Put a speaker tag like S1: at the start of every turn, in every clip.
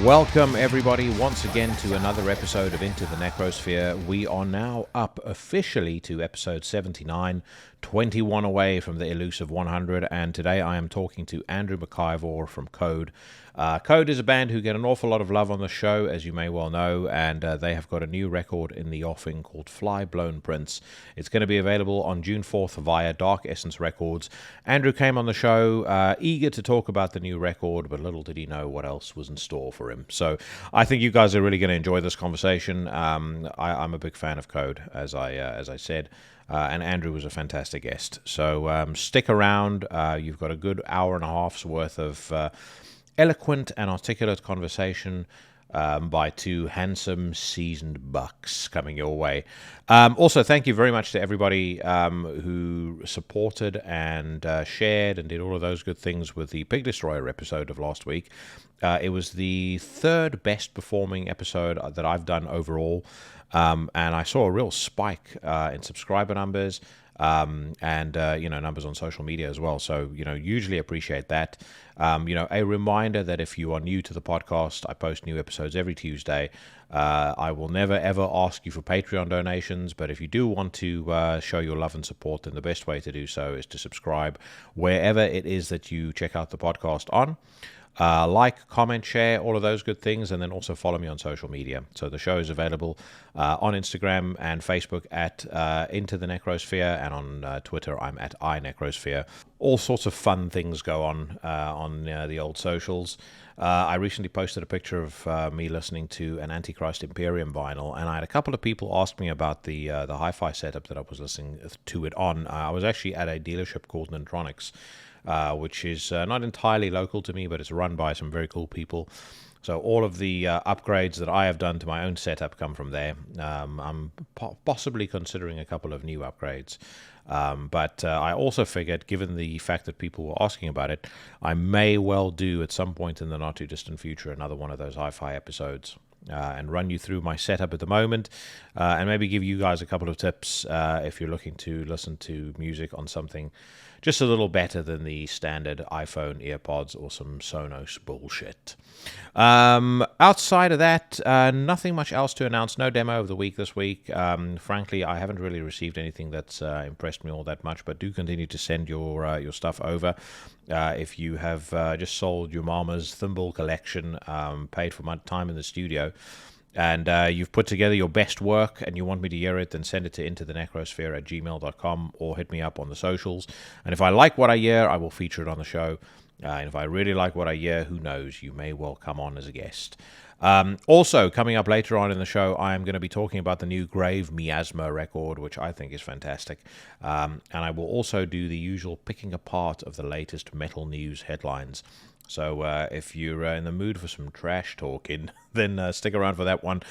S1: Welcome everybody once again to another episode of Into the Necrosphere. We are now up officially to episode 79, 21 away from the elusive 100, and today I am talking to Andrew McIvor from Code. Code is a band who get an awful lot of love on the show, as you may well know, and they have got a new record in the offing called Flyblown Prince. It's going to be available on June 4th via Dark Essence Records. Andrew came on the show eager to talk about the new record, but little did he know what else was in store for him. So I think you guys are really going to enjoy this conversation. I'm a big fan of Code, as I said. And Andrew was a fantastic guest. So stick around. You've got a good hour and a half's worth of eloquent and articulate conversation by two handsome, seasoned bucks coming your way. Also, thank you very much to everybody who supported and shared and did all of those good things with the Pig Destroyer episode of last week. It was the third best performing episode that I've done overall. And I saw a real spike in subscriber numbers and numbers on social media as well. So, hugely appreciate that. A reminder that if you are new to the podcast, I post new episodes every Tuesday. I will never, ever ask you for Patreon donations, but if you do want to show your love and support, then the best way to do so is to subscribe wherever it is that you check out the podcast on. Like, comment, share, all of those good things, and then also follow me on social media. So the show is available on Instagram and Facebook at Into the Necrosphere, and on Twitter I'm at iNecrosphere. All sorts of fun things go on the old socials. I recently posted a picture of me listening to an Antichrist Imperium vinyl, and I had a couple of people ask me about the hi-fi setup that I was listening to it on. I was actually at a dealership called Nantronics, which is not entirely local to me, but it's run by some very cool people. So all of the upgrades that I have done to my own setup come from there. I'm possibly considering a couple of new upgrades. But I also figured, given the fact that people were asking about it, I may well do at some point in the not-too-distant future another one of those hi-fi episodes. And run you through my setup at the moment, and maybe give you guys a couple of tips if you're looking to listen to music on something just a little better than the standard iPhone earpods or some Sonos bullshit. Outside of that, nothing much else to announce. No demo of the week this week. Frankly, I haven't really received anything that's impressed me all that much, but do continue to send your stuff over. If you have just sold your mama's thimble collection, paid for my time in the studio, and you've put together your best work and you want me to hear it, then send it to intothenecrosphere@gmail.com or hit me up on the socials. And if I like what I hear, I will feature it on the show. And if I really like what I hear, who knows, you may well come on as a guest. Also, coming up later on in the show, I am going to be talking about the new Grave Miasma record, which I think is fantastic. And I will also do the usual picking apart of the latest metal news headlines. So if you're in the mood for some trash talking, then stick around for that one.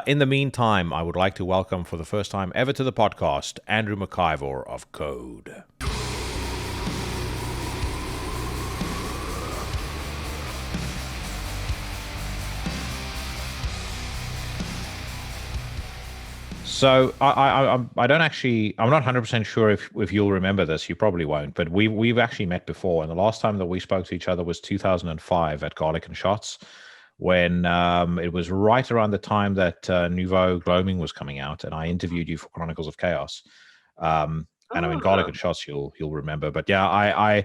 S1: In the meantime, I would like to welcome for the first time ever to the podcast, Andrew McIvor of Code. So I don't actually, I'm not 100% sure if you'll remember this. You probably won't, but we've actually met before, and the last time that we spoke to each other was 2005 at Garlic and Shots, when it was right around the time that Nouveau Gloaming was coming out, and I interviewed you for Chronicles of Chaos. And I mean, Garlic and Shots, you'll remember. But yeah,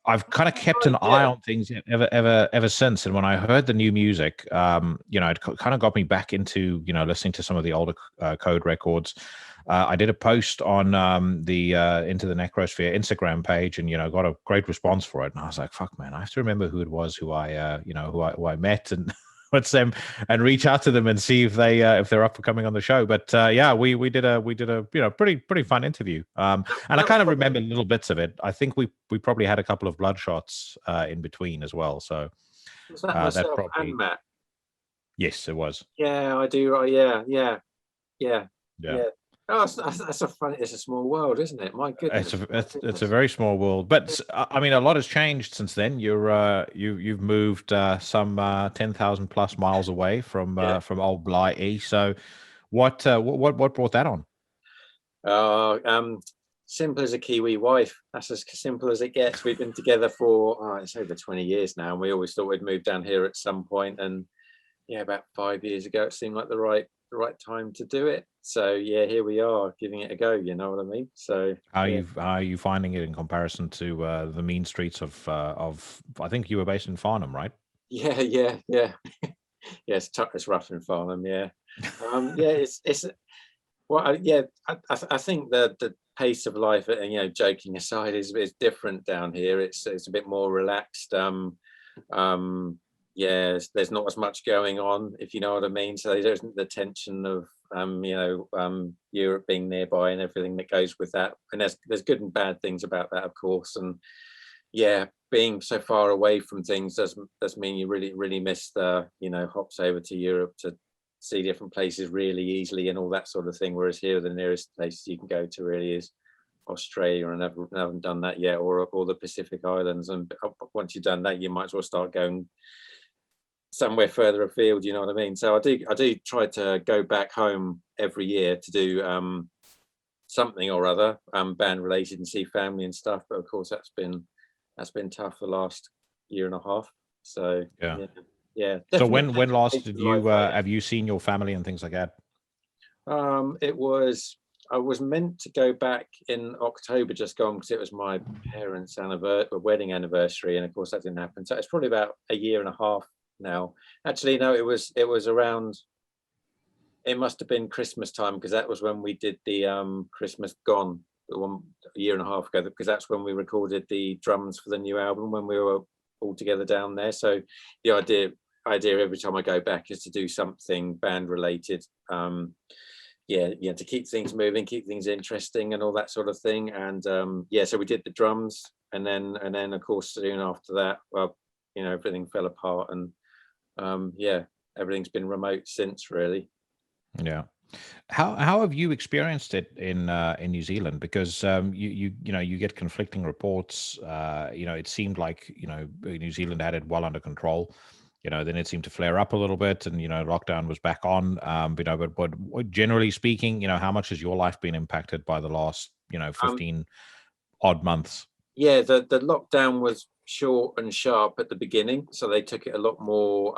S1: I've kind of kept an eye on things ever since. And when I heard the new music, it kind of got me back into, listening to some of the older Code records. I did a post on the Into the Necrosphere Instagram page, and got a great response for it. And I was like, "Fuck, man, I have to remember who it was who I met and what's them, and reach out to them and see if they're up for coming on the show." But we did a pretty fun interview. And I kind of remember little bits of it. I think we probably had a couple of blood shots in between as well. So
S2: was that myself
S1: probably...
S2: and Matt?
S1: Yes, it was.
S2: Yeah, I do. Right. Yeah.
S1: Yeah.
S2: Oh, that's a funny. It's a small world, isn't it? My
S1: It's
S2: goodness.
S1: a
S2: My
S1: it's a
S2: goodness.
S1: very small world, but I mean, a lot has changed since then. You've moved some 10,000 plus miles away
S2: Yeah.
S1: from old Bly. So, what brought that on?
S2: Oh, simple as a Kiwi wife. That's as simple as it gets. We've been together for it's over 20 years now, and we always thought we'd move down here at some point. And yeah, about 5 years ago, it seemed like the right time to do it. So yeah, here we are, giving it a go. You know what I mean? So yeah,
S1: How are you finding it in comparison to the mean streets of? I think you were based in Farnham, right?
S2: yeah. Yeah, it's rough in Farnham. Yeah, yeah. It's well, I think the pace of life, and joking aside, is different down here. It's a bit more relaxed. Yeah, there's not as much going on, if you know what I mean. So there isn't the tension of Europe being nearby and everything that goes with that. And there's good and bad things about that, of course. And yeah, being so far away from things does mean you really miss the hops over to Europe to see different places really easily and all that sort of thing. Whereas here, the nearest places you can go to really is Australia, and I haven't done that yet, or the Pacific Islands. And once you've done that, you might as well start going somewhere further afield. You know what I mean? So I do try to go back home every year to do something or other band related and see family and stuff. But of course, that's been tough the last year and a half. So
S1: Yeah.
S2: yeah,
S1: So
S2: definitely
S1: when
S2: takes
S1: last
S2: pace
S1: did
S2: of life
S1: you
S2: away.
S1: have you seen your family and things like that?
S2: It was I was meant to go back in October, just gone, because it was my parents' wedding anniversary, and of course that didn't happen. So it's probably about a year and a half now. Actually, no, it was around. It must have been Christmas time, because that was when we did the Christmas Gone, the one a year and a half ago. Because that's when we recorded the drums for the new album when we were all together down there. So the idea every time I go back is to do something band related. To keep things moving, keep things interesting, and all that sort of thing. And so we did the drums, and then of course soon after that, well, everything fell apart, and everything's been remote since, really.
S1: Yeah. How have you experienced it in New Zealand? Because you get conflicting reports. It seemed like New Zealand had it well under control. Then it seemed to flare up a little bit, and lockdown was back on. But generally speaking, how much has your life been impacted by the last
S2: Um,
S1: 15 odd months?
S2: yeah, the lockdown was short and sharp at the beginning, so they took it a lot more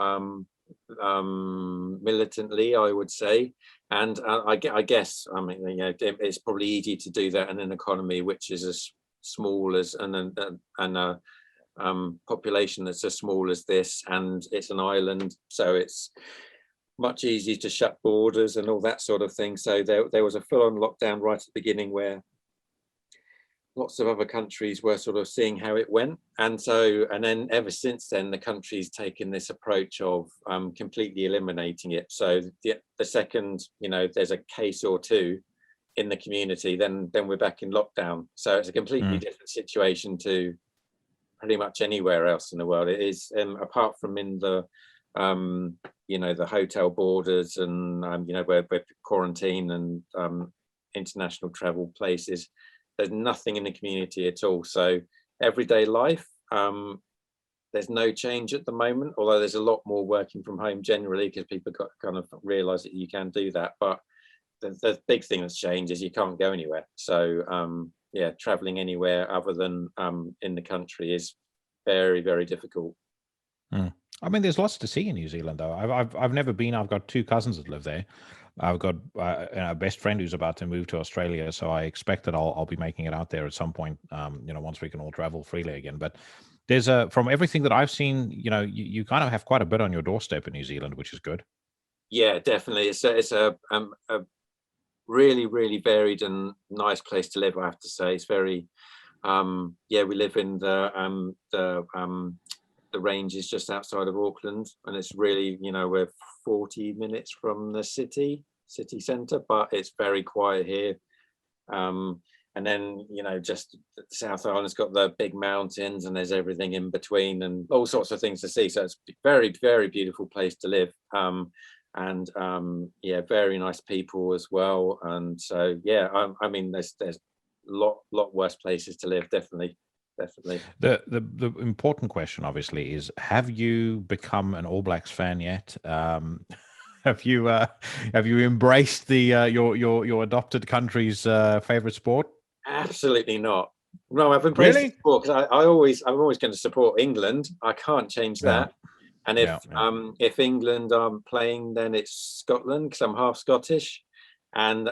S2: militantly, I would say. And I guess, I mean, it's probably easy to do that in an economy which is as small as and a population that's as small as this, and it's an island, so it's much easier to shut borders and all that sort of thing. So there was a full-on lockdown right at the beginning, where lots of other countries were sort of seeing how it went. And then ever since then, the country's taken this approach of completely eliminating it. So the second there's a case or two in the community, then we're back in lockdown. So it's a completely
S1: Mm,
S2: different situation to pretty much anywhere else in the world. It is, apart from in the the hotel borders, and where quarantine and international travel places, there's nothing in the community at all. So everyday life, there's no change at the moment, although there's a lot more working from home generally, because people got kind of realize that you can do that. But the big thing that's changed is you can't go anywhere. So traveling anywhere other than in the country is very, very difficult.
S1: mm. I mean, there's lots to see in New Zealand, though. I've never been. I've got two cousins that live there. I've got a best friend who's about to move to Australia, so I expect that I'll be making it out there at some point. Once we can all travel freely again. But there's from everything that I've seen, you kind of have quite a bit on your doorstep in New Zealand, which is good.
S2: Yeah, definitely. It's a really, really varied and nice place to live, I have to say. It's very we live in the ranges just outside of Auckland, and it's really, we're 40 minutes from the city centre, but it's very quiet here. and then just the South Island's got the big mountains, and there's everything in between, and all sorts of things to see. So it's a very, very beautiful place to live, and very nice people as well. And so I mean, there's lot worse places to live, definitely.
S1: The important question, obviously, is: have you become an All Blacks fan yet? Have you embraced the your adopted country's favorite sport?
S2: Absolutely not. No, I've embraced
S1: Really?
S2: the sport because I'm always going to support England. I can't change that. And if England are playing, then it's Scotland because I'm half Scottish. And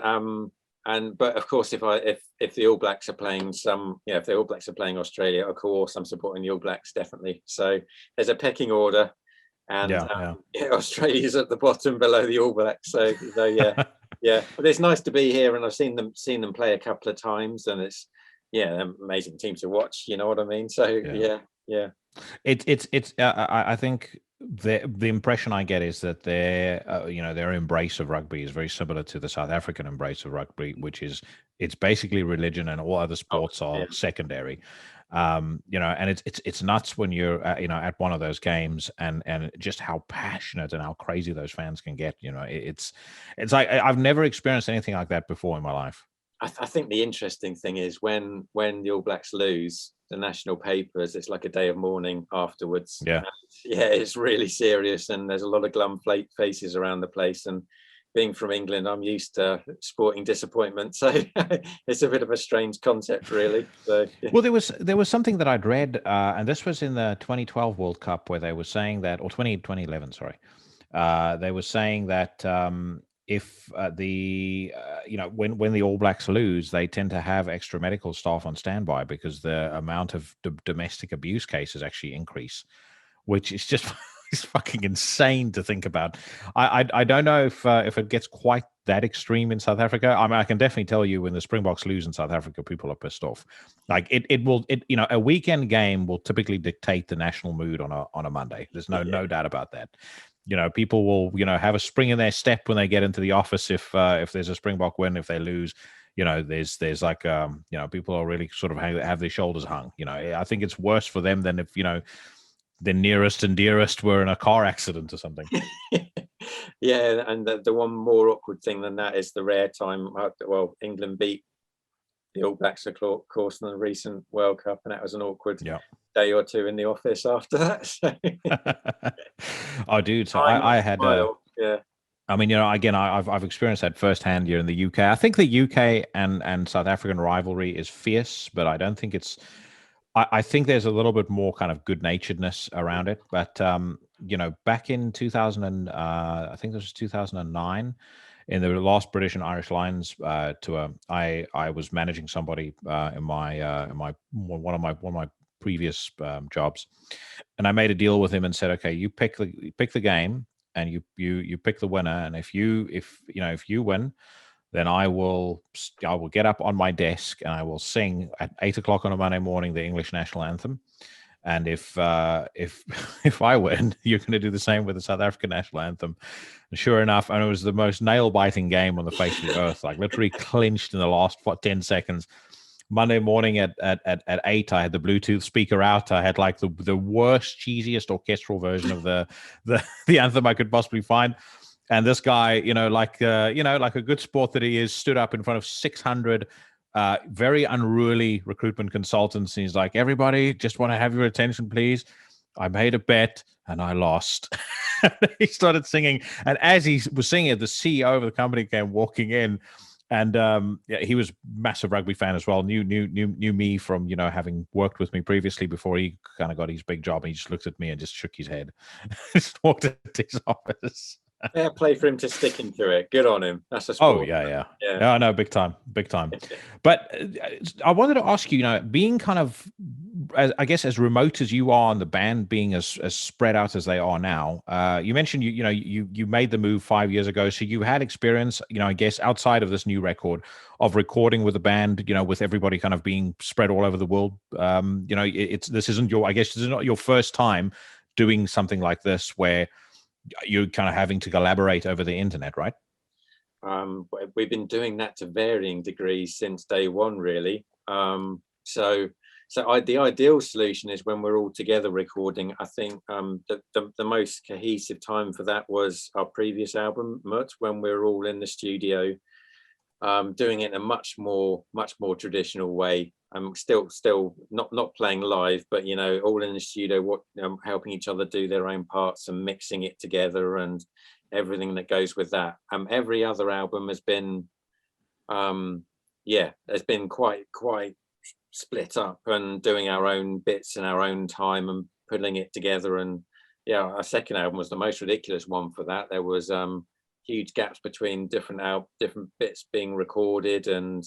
S2: but of course, if the All Blacks are playing if the All Blacks are playing Australia, of course I'm supporting the All Blacks, definitely. So there's a pecking order, and Australia's at the bottom below the All Blacks. So yeah. But it's nice to be here, and I've seen them play a couple of times, and it's an amazing team to watch. You know what I mean? So yeah.
S1: It's I think the impression I get is that their embrace of rugby is very similar to the South African embrace of rugby, which is it's basically religion and all other sports are secondary. And it's nuts when you're at one of those games and just how passionate and how crazy those fans can get. It's like I've never experienced anything like that before in my life.
S2: I think the interesting thing is when the All Blacks lose, the national papers, it's like a day of mourning afterwards.
S1: Yeah,
S2: it's really serious, and there's a lot of glum faces around the place. And being from England, I'm used to sporting disappointment, so it's a bit of a strange concept, really. So,
S1: Well, there was something that I'd read, and this was in the 2012 World Cup, where they were saying that, or 2011, sorry, they were saying that if when the All Blacks lose, they tend to have extra medical staff on standby because the amount of domestic abuse cases actually increase, which is just it's fucking insane to think about. I don't know if it gets quite that extreme in South Africa. I mean, I can definitely tell you when the Springboks lose in South Africa, people are pissed off. Like it will a weekend game will typically dictate the national mood on a Monday. There's no doubt about that. People will have a spring in their step when they get into the office if there's a Springbok win. If they lose, there's like people are really sort of have their shoulders hung. I think it's worse for them than if the nearest and dearest were in a car accident or something.
S2: Yeah, and the one more awkward thing than that is the rare time. England beat the All Blacks, of course, in the recent World Cup, and that was an awkward day or two in the office after that. So.
S1: Oh, dude! So I had. I mean, again, I've experienced that firsthand here in the UK. I think the UK and South African rivalry is fierce, but I don't think it's. I think there's a little bit more kind of good-naturedness around it. But back in 2000, I think this was 2009, in the last British and Irish Lions tour, I was managing somebody in one of my previous jobs, and I made a deal with him and said, okay, you pick the game and you pick the winner, and if you win, then I will get up on my desk and I will sing at 8:00 on a Monday morning the English national anthem. And if I win, you're going to do the same with the South African national anthem. And sure enough, and it was the most nail-biting game on the face of the earth, like literally clinched in the last 10 seconds. Monday morning at 8, I had the Bluetooth speaker out. I had like the worst, cheesiest orchestral version of the anthem I could possibly find. And this guy, like a good sport that he is, stood up in front of 600 very unruly recruitment consultants. And he's like, everybody, just want to have your attention, please. I made a bet and I lost. He started singing. And as he was singing it, the CEO of the company came walking in. And he was a massive rugby fan as well. Knew me from, having worked with me previously before he kind of got his big job. And he just looked at me and just shook his head. Just walked into his office.
S2: Fair play for him to sticking to it. Good on him. That's a sport.
S1: Oh yeah. No, big time. But I wanted to ask you, being kind of, I guess, as remote as you are, and the band being as spread out as they are now. You mentioned you made the move 5 years ago, so you had experience, I guess, outside of this new record of recording with a band, with everybody kind of being spread all over the world. This isn't not your first time doing something like this where you're kind of having to collaborate over the internet, right?
S2: we've been doing that to varying degrees since day one, really. The ideal solution is when we're all together recording. I think the most cohesive time for that was our previous album, Mutt, when we were all in the studio, doing it in a much more traditional way. Still not playing live, but all in the studio, helping each other do their own parts and mixing it together and everything that goes with that. Every other album has been, has been quite split up and doing our own bits in our own time and putting it together. And our second album was the most ridiculous one for that. There was huge gaps between different bits being recorded and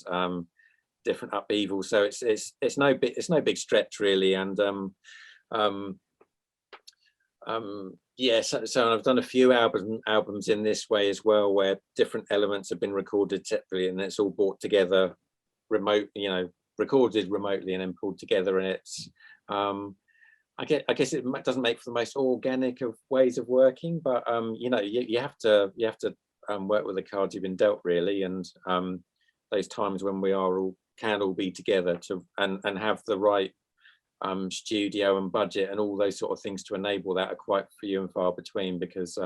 S2: different upheavals. So it's no big stretch, really. And so I've done a few albums in this way as well, where different elements have been recorded separately and it's all brought together recorded remotely and then pulled together. And it's I guess it doesn't make for the most organic of ways of working, but you have to work with the cards you've been dealt, really. And those times when we can all be together and have the right studio and budget and all those sort of things to enable that are quite few and far between, because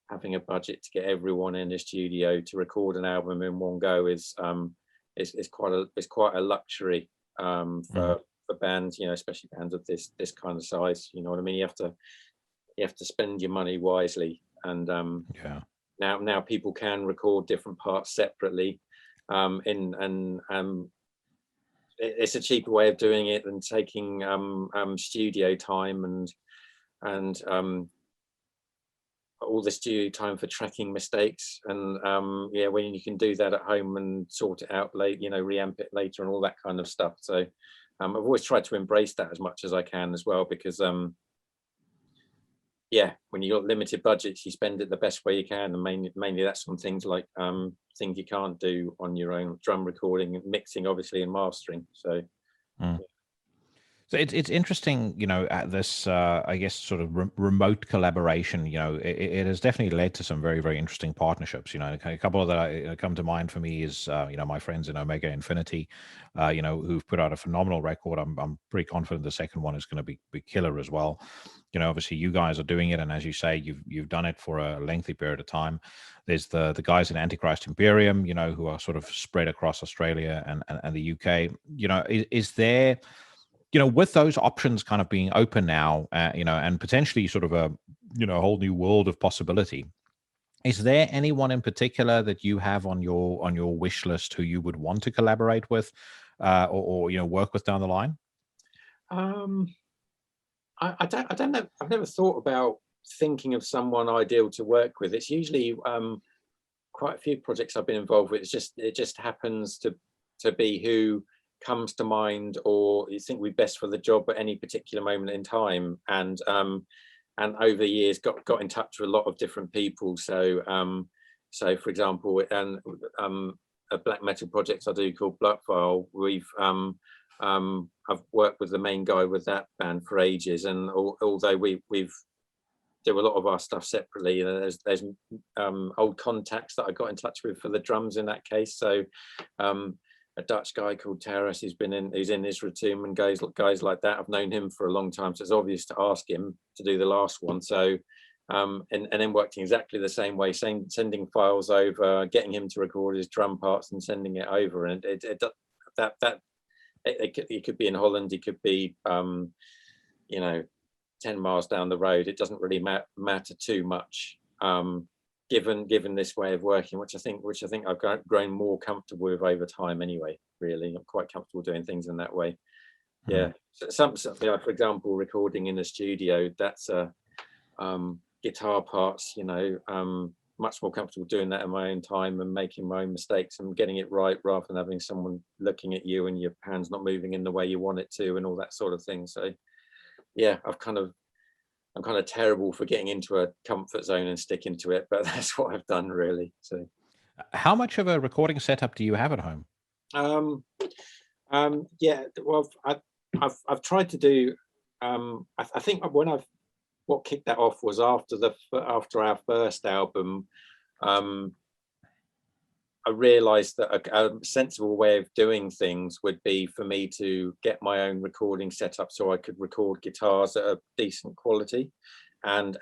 S2: having a budget to get everyone in the studio to record an album in one go is quite a luxury for bands, especially bands of this kind of size. You know what I mean? You have to spend your money wisely. And now people can record different parts separately, it's a cheaper way of doing it than taking studio time and all the studio time for tracking mistakes. And when you can do that at home and sort it out late, reamp it later and all that kind of stuff. So I've always tried to embrace that as much as I can as well, because when you got limited budgets, you spend it the best way you can, and mainly that's on things like things you can't do on your own: drum recording, mixing, obviously, and mastering. So
S1: So it's interesting, at this, I guess, sort of remote collaboration. It has definitely led to some very, very interesting partnerships. A couple of that come to mind for me is, my friends in Omega Infinity, who've put out a phenomenal record. I'm pretty confident the second one is going to be killer as well. Obviously you guys are doing it, and as you say, you've done it for a lengthy period of time. There's the guys in Antichrist Imperium, who are sort of spread across Australia and the UK. Is there, with those options kind of being open now, and potentially sort of a whole new world of possibility, is there anyone in particular that you have on your wish list who you would want to collaborate with, or work with down the line?
S2: I don't know. I've never thought about thinking of someone ideal to work with. It's usually quite a few projects I've been involved with. It just happens to be who comes to mind, or you think we're best for the job at any particular moment in time. And over the years got in touch with a lot of different people. So for example, a black metal project I do called Bloodfile, I've worked with the main guy with that band for ages, and although we've do a lot of our stuff separately, there's old contacts that I got in touch with for the drums in that case. So a Dutch guy called Taras who's in Israel, and guys like that. I've known him for a long time, so it's obvious to ask him to do the last one. So and then working exactly the same way, sending files over, getting him to record his drum parts and sending it over. And it could be in Holland, it could be 10 miles down the road. It doesn't really matter too much, given this way of working, which I think I've grown more comfortable with over time. Anyway, really, I'm quite comfortable doing things in that way. Yeah, some for example, recording in a studio, that's guitar parts. Much more comfortable doing that in my own time and making my own mistakes and getting it right, rather than having someone looking at you and your hands not moving in the way you want it to and all that sort of thing. So yeah, I'm kind of terrible for getting into a comfort zone and sticking to it, but that's what I've done, really. So
S1: how much of a recording setup do you have at home?
S2: Well, I've tried to do, I think what kicked that off was after our first album. I realized that a sensible way of doing things would be for me to get my own recording set up so I could record guitars at a decent quality and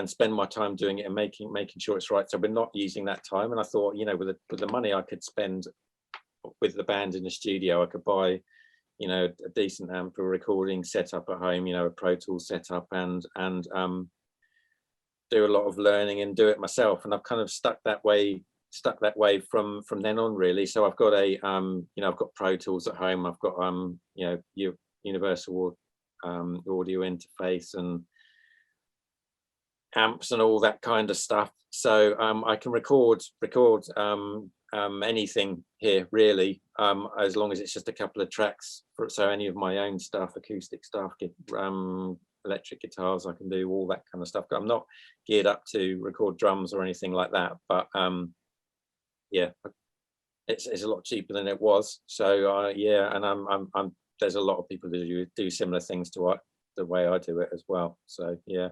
S2: spend my time doing it and making sure it's right. So we're not using that time. And I thought, with the money I could spend with the band in the studio, I could buy, a decent amp for recording setup at home, a Pro Tools setup and do a lot of learning and do it myself. And I've kind of stuck that way from then on, really. So I've got I've got Pro Tools at home. I've got universal audio interface and amps and all that kind of stuff. So I can record anything here, really, as long as it's just a couple of tracks. So any of my own stuff, acoustic stuff, electric guitars, I can do all that kind of stuff. I'm not geared up to record drums or anything like that, but yeah, it's a lot cheaper than it was. So and I'm there's a lot of people that do similar things to the way I do it as well. So yeah.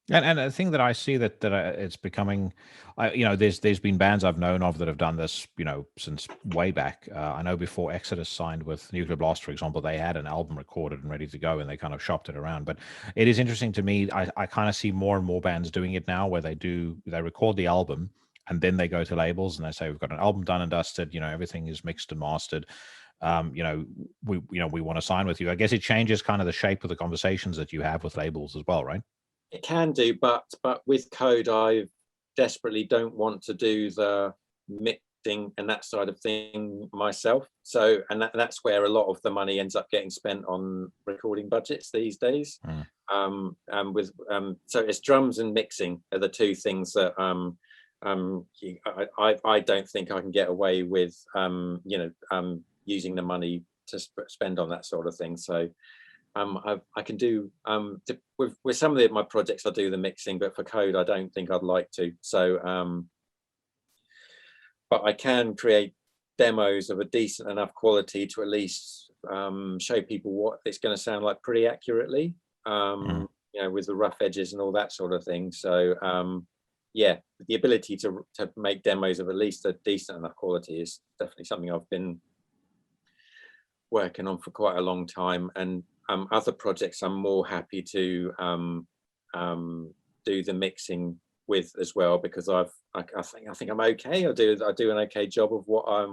S1: And the thing that I see that it's becoming, there's been bands I've known of that have done this, since way back. I know before Exodus signed with Nuclear Blast, for example, they had an album recorded and ready to go, and they kind of shopped it around. But it is interesting to me. I kind of see more and more bands doing it now, where they record the album and then they go to labels and they say, we've got an album done and dusted. Everything is mixed and mastered. We want to sign with you. I guess it changes kind of the shape of the conversations that you have with labels as well, right?
S2: It can do, but with Code, I desperately don't want to do the mixing and that side of thing myself. So, and that's where a lot of the money ends up getting spent on recording budgets these days. So it's drums and mixing are the two things that I don't think I can get away with using the money to spend on that sort of thing. So I can do with some of my projects I do the mixing, but for Code I don't think I'd like to. So but I can create demos of a decent enough quality to at least show people what it's going to sound like pretty accurately, with the rough edges and all that sort of thing. So yeah, the ability to make demos of at least a decent enough quality is definitely something I've been working on for quite a long time. And other projects I'm more happy to do the mixing with as well, because I think I'm okay. I do an okay job of what I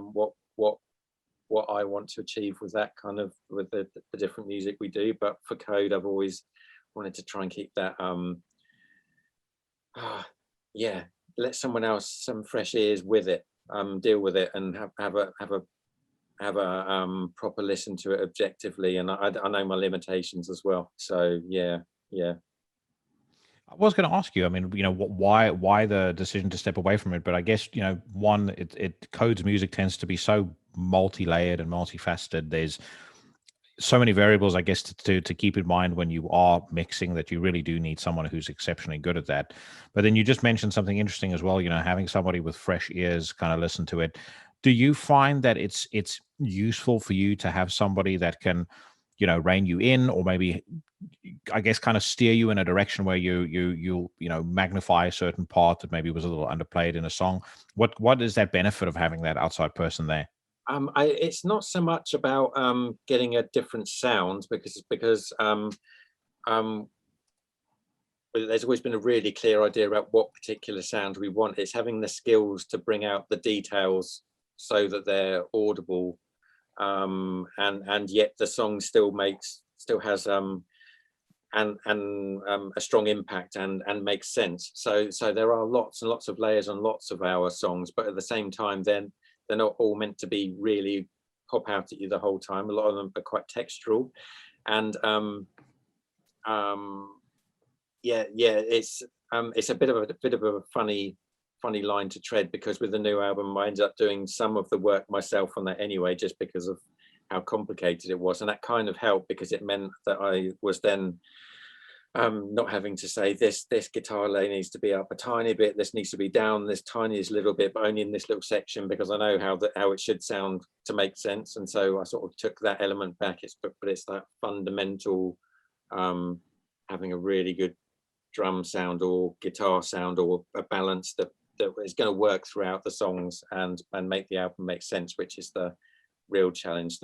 S2: want to achieve with that kind of with the different music we do. But for Code, I've always wanted to try and keep that let someone else, some fresh ears with it, deal with it and have a proper listen to it objectively. And I know my limitations as well. So yeah.
S1: I was going to ask you, I mean, why the decision to step away from it? But I guess, one, it Code's music tends to be so multi-layered and multifaceted. There's so many variables, I guess, to keep in mind when you are mixing, that you really do need someone who's exceptionally good at that. But then you just mentioned something interesting as well, having somebody with fresh ears kind of listen to it. Do you find that it's useful for you to have somebody that can, rein you in, or maybe, I guess, kind of steer you in a direction where you'll magnify a certain part that maybe was a little underplayed in a song? What is that benefit of having that outside person there?
S2: It's not so much about getting a different sound, because there's always been a really clear idea about what particular sound we want. It's having the skills to bring out the details so that they're audible, and yet the song still has a strong impact and makes sense. So there are lots and lots of layers on lots of our songs, but at the same time, then they're not all meant to be really pop out at you the whole time. A lot of them are quite textural, and it's a bit of a funny line to tread, because with the new album I ended up doing some of the work myself on that anyway, just because of how complicated it was, and that kind of helped, because it meant that I was then not having to say this guitar lay needs to be up a tiny bit, this needs to be down this tiniest little bit, but only in this little section, because I know how it should sound to make sense. And so I sort of took that element back. But it's that fundamental having a really good drum sound or guitar sound, or a balanced is going to work throughout the songs and make the album make sense, which is the real challenge.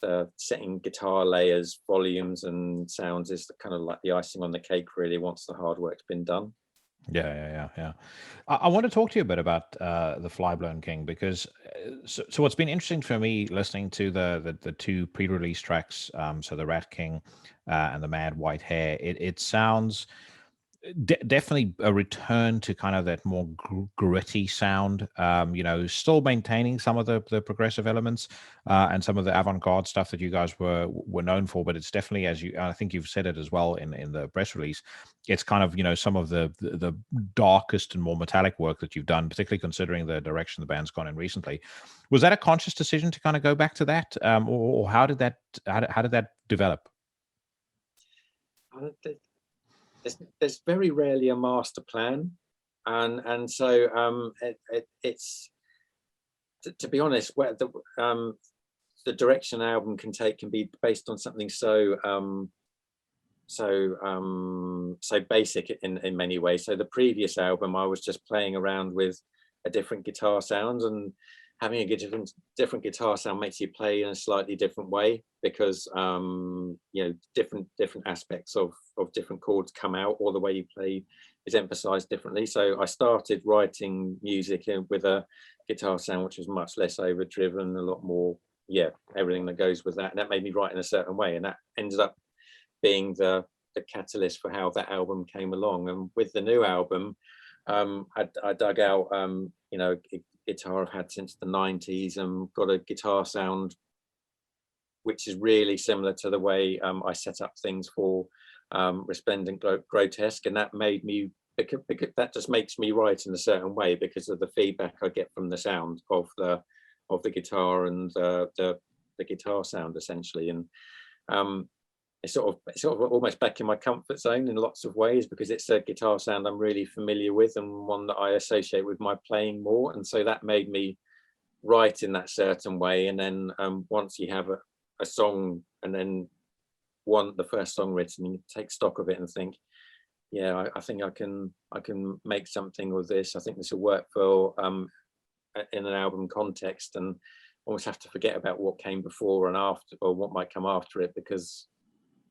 S2: The setting guitar layers, volumes, and sounds is kind of like the icing on the cake, really, once the hard work's been done.
S1: Yeah. I want to talk to you a bit about the Flyblown King, because so what's been interesting for me listening to the two pre-release tracks, so the Rat King and the Mad White Hair, it sounds definitely a return to kind of that more gritty sound, still maintaining some of the progressive elements and some of the avant-garde stuff that you guys were known for, but it's definitely, I think you've said it as well in the press release, it's kind of some of the darkest and more metallic work that you've done, particularly considering the direction the band's gone in recently. Was that a conscious decision to kind of go back to that, or how did that develop?
S2: There's very rarely a master plan, and so it's to be honest, where the direction an album can take can be based on something so basic in many ways. So the previous album, I was just playing around with a different guitar sound, and having a different guitar sound makes you play in a slightly different way, because different aspects of different chords come out, or the way you play is emphasized differently. So I started writing music with a guitar sound which was much less overdriven, a lot more everything that goes with that, and that made me write in a certain way, and that ended up being the catalyst for how that album came along. And with the new album, I dug out guitar I've had since the 90s, and got a guitar sound which is really similar to the way I set up things for Resplendent Grotesque, and that made me, because that just makes me write in a certain way because of the feedback I get from the sound of the guitar and the guitar sound, essentially. And it's sort of almost back in my comfort zone in lots of ways, because it's a guitar sound I'm really familiar with, and one that I associate with my playing more. And so that made me write in that certain way. And then once you have a song, and then the first song written, you take stock of it and think, I think I can make something with this. I think this will work for in an album context, and almost have to forget about what came before and after, or what might come after it, because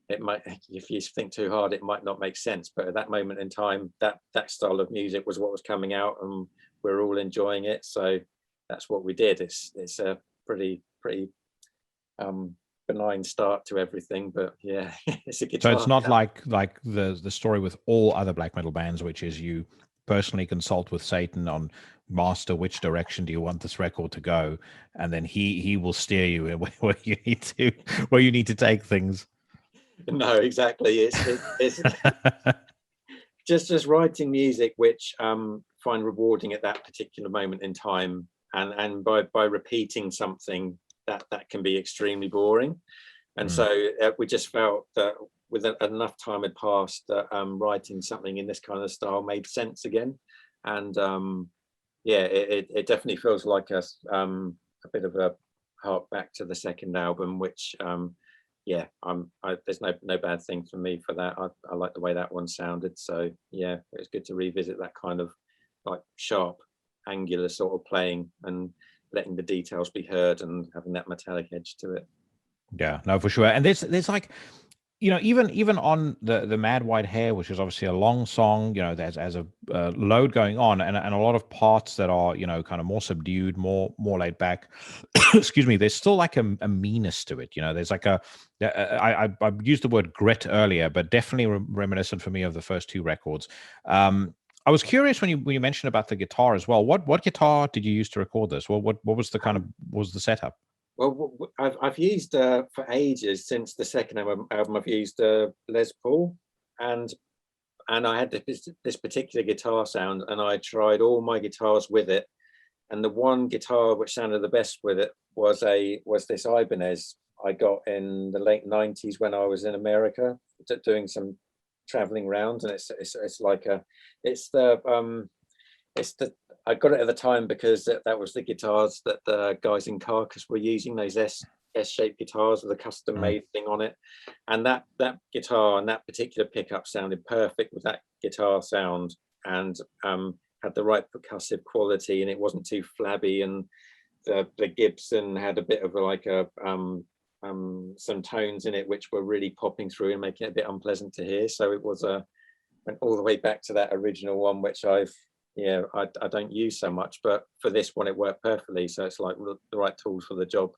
S2: it might, if you think too hard, it might not make sense. But at that moment in time, that style of music was what was coming out, and we're all enjoying it. So that's what we did. It's a pretty benign start to everything, but it's a guitar.
S1: So it's not like the story with all other black metal bands, which is you personally consult with Satan on master, which direction do you want this record to go, and then he will steer you where you need to take things.
S2: No, exactly. It's just writing music which find rewarding at that particular moment in time, and by repeating something that can be extremely boring. And so we just felt that with enough time had passed, that writing something in this kind of style made sense again. And it definitely feels like a bit of a hark back to the second album, which there's no bad thing for me for that. I like the way that one sounded. So it was good to revisit that kind of like sharp, angular sort of playing, and letting the details be heard, and having that metallic edge to it.
S1: Yeah, no, for sure. And there's like, even on the Mad White Hair, which is obviously a long song, there's a load going on, and a lot of parts that are kind of more subdued, more laid back. Excuse me. There's still like a meanness to it. There's like I used the word grit earlier, but definitely reminiscent for me of the first two records. I was curious when you mentioned about the guitar as well. What guitar did you use to record this? What was the what was the setup?
S2: Well, I've used for ages, since the second album I've used Les Paul, and I had this particular guitar sound, and I tried all my guitars with it, and the one guitar which sounded the best with it was this Ibanez I got in the late 90s when I was in America doing some traveling around. And I got it at the time because that was the guitars that the guys in Carcass were using, those S-shaped guitars with a custom made thing on it. And that guitar and that particular pickup sounded perfect with that guitar sound. had the right percussive quality, and it wasn't too flabby, and the Gibson had a bit of some tones in it which were really popping through and making it a bit unpleasant to hear. So it was went all the way back to that original one, which I don't use so much, but for this one it worked perfectly. So it's like the right tools for the job.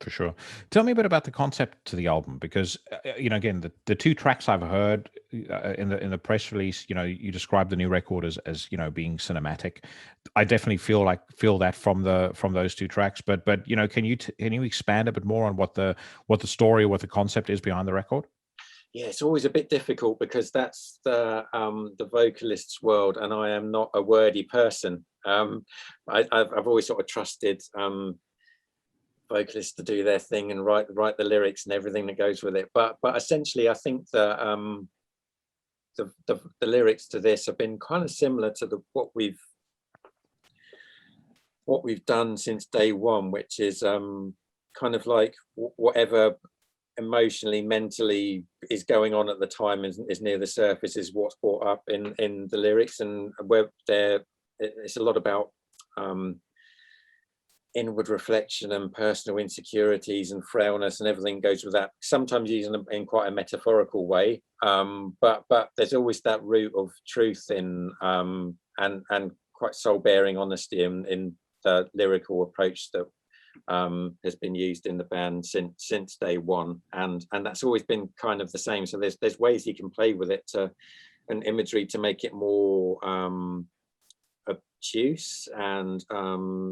S1: For sure. Tell me a bit about the concept to the album, because again, the two tracks I've heard in the press release, you describe the new record as being cinematic. I definitely feel that from those two tracks. But can you expand a bit more on what the story, what the concept is behind the record?
S2: Yeah, it's always a bit difficult because that's the vocalist's world, and I am not a wordy person. I've always sort of trusted vocalists to do their thing and write the lyrics and everything that goes with it. But essentially, I think that the lyrics to this have been kind of similar to what we've done since day one, which is kind of like whatever emotionally, mentally is going on at the time is near the surface is what's brought up in the lyrics, and where it's a lot about inward reflection and personal insecurities and frailness and everything goes with that, sometimes used in quite a metaphorical way, but there's always that root of truth in and quite soul-bearing honesty in the lyrical approach that has been used in the band since day one, and that's always been kind of the same. So there's ways you can play with it and imagery to make it more obtuse and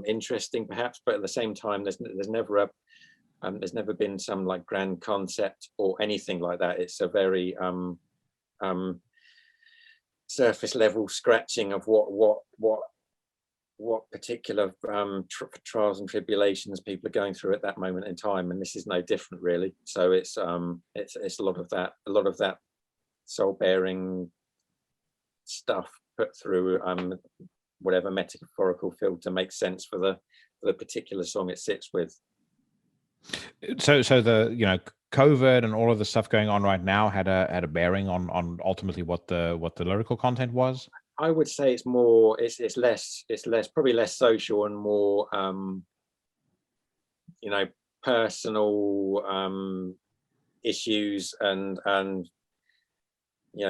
S2: interesting perhaps, but at the same time there's never been some like grand concept or anything like that. It's a very surface level scratching of what particular trials and tribulations people are going through at that moment in time, and this is no different really. So it's a lot of that soul-bearing stuff put through whatever metaphorical filter makes sense for the particular song it sits with.
S1: So the COVID and all of the stuff going on right now had a bearing on ultimately what the lyrical content was.
S2: I would say it's more, it's less, probably less social and more, personal issues and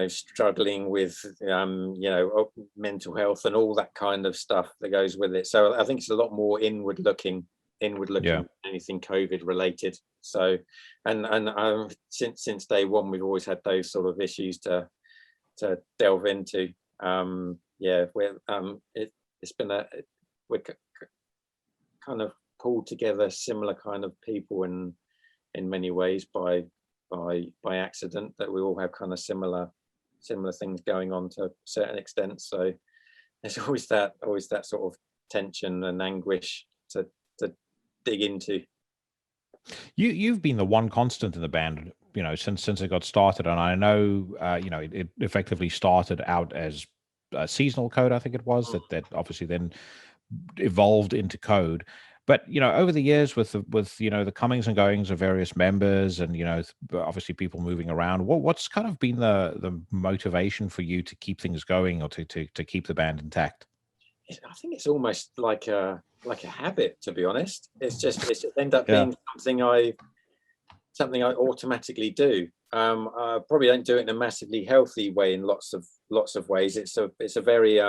S2: struggling with mental health and all that kind of stuff that goes with it. So I think it's a lot more inward looking
S1: Yeah.
S2: than anything COVID related. So and since day one we've always had those sort of issues to delve into. It's been we're kind of pulled together similar kind of people in many ways by accident, that we all have kind of similar things going on to a certain extent. So there's always that sort of tension and anguish to dig into.
S1: You've been the one constant in the band, since it got started, and I know, it effectively started out as a seasonal code, I think it was, that obviously then evolved into code. But over the years, with the comings and goings of various members, and obviously people moving around, what's kind of been the motivation for you to keep things going, or to keep the band intact?
S2: I think it's almost like a habit, to be honest. It's just end up being something I automatically do. I probably don't do it in a massively healthy way in lots of ways. It's a very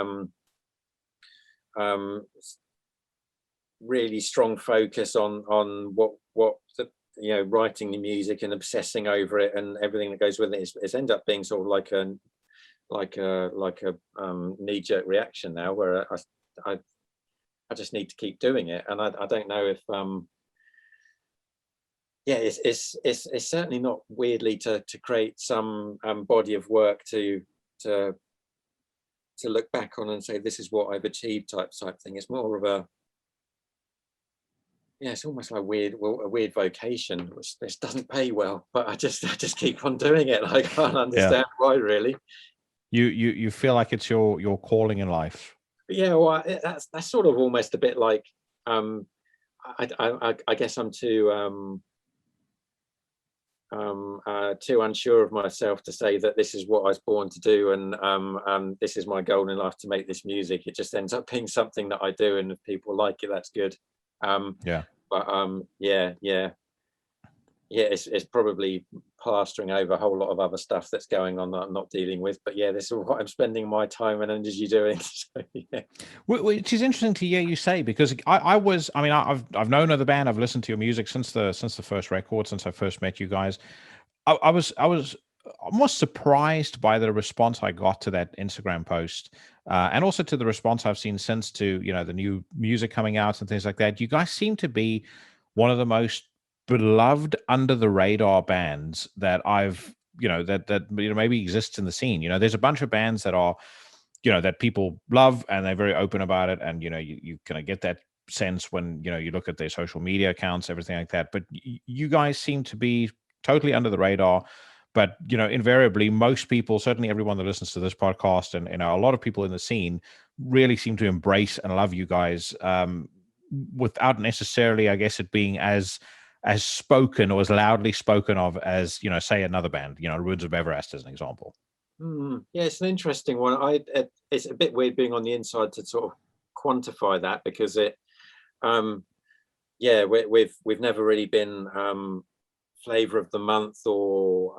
S2: really strong focus on what writing the music and obsessing over it and everything that goes with it. It's end up being sort of like a knee-jerk reaction now, where I just need to keep doing it, and I don't know if it's certainly not weirdly to create some body of work to look back on and say this is what I've achieved type thing. It's more of a it's almost like a weird vocation, which this doesn't pay well, but I just keep on doing it. I can't understand why, really.
S1: You feel like it's your calling in life.
S2: Yeah, well, that's sort of almost a bit like I guess I'm too too unsure of myself to say that this is what I was born to do, and this is my goal in life, to make this music. It just ends up being something that I do, and if people like it, that's good.
S1: Yeah.
S2: But it's probably plastering over a whole lot of other stuff that's going on that I'm not dealing with. But yeah, this is what I'm spending my time and energy doing. So, yeah.
S1: Which is interesting to hear you say, because I've known of the band, I've listened to your music since the first record, since I first met you guys. I was almost surprised by the response I got to that Instagram post, and also to the response I've seen since to the new music coming out and things like that. You guys seem to be one of the most beloved under the radar bands that I've that maybe exists in the scene. There's a bunch of bands that are that people love and they're very open about it, and you kind of get that sense when you look at their social media accounts, everything like that. But you guys seem to be totally under the radar. But invariably, most people, certainly everyone that listens to this podcast, and a lot of people in the scene, really seem to embrace and love you guys, without necessarily, I guess, it being as spoken or as loudly spoken of as say another band, Ruins of Everest as an example.
S2: Yeah, it's an interesting one. It's a bit weird being on the inside to sort of quantify that, because we've never really been flavor of the month, or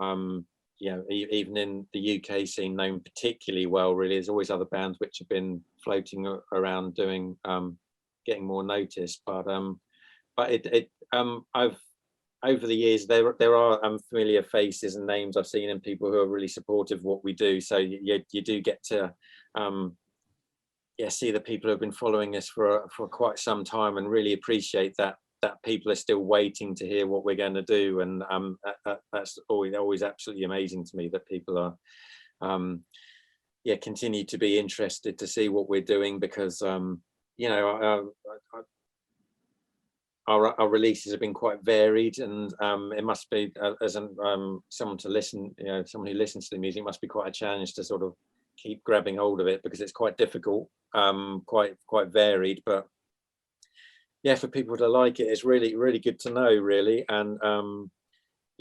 S2: even in the UK scene, known particularly well. Really, there's always other bands which have been floating around doing getting more notice. But I've over the years, there are familiar faces and names I've seen, and people who are really supportive of what we do. So you do get to see the people who have been following us for quite some time, and really appreciate that people are still waiting to hear what we're going to do. And that's always absolutely amazing to me, that people are continue to be interested to see what we're doing, because our releases have been quite varied, and it must be, as someone to listen, someone who listens to the music, must be quite a challenge to sort of keep grabbing hold of it, because it's quite difficult, quite varied. But yeah, for people to like it, it's really, really good to know, really. And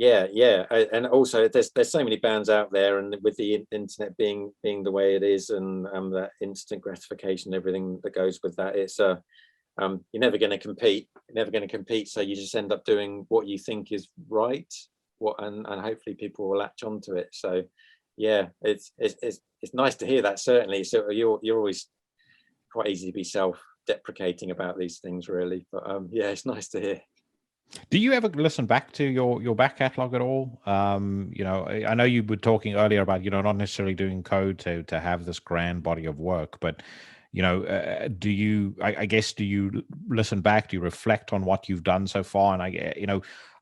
S2: and also there's so many bands out there, and with the internet being the way it is, and that instant gratification, everything that goes with that, it's you're never going to compete. So you just end up doing what you think is right, and hopefully people will latch onto it. So yeah, it's nice to hear that, certainly. So you're always quite easy to be self-deprecating about these things, really. But it's nice to hear.
S1: Do you ever listen back to your back catalog at all? I know you were talking earlier about not necessarily doing code to have this grand body of work, but do you? I guess, do you listen back? Do you reflect on what you've done so far? And I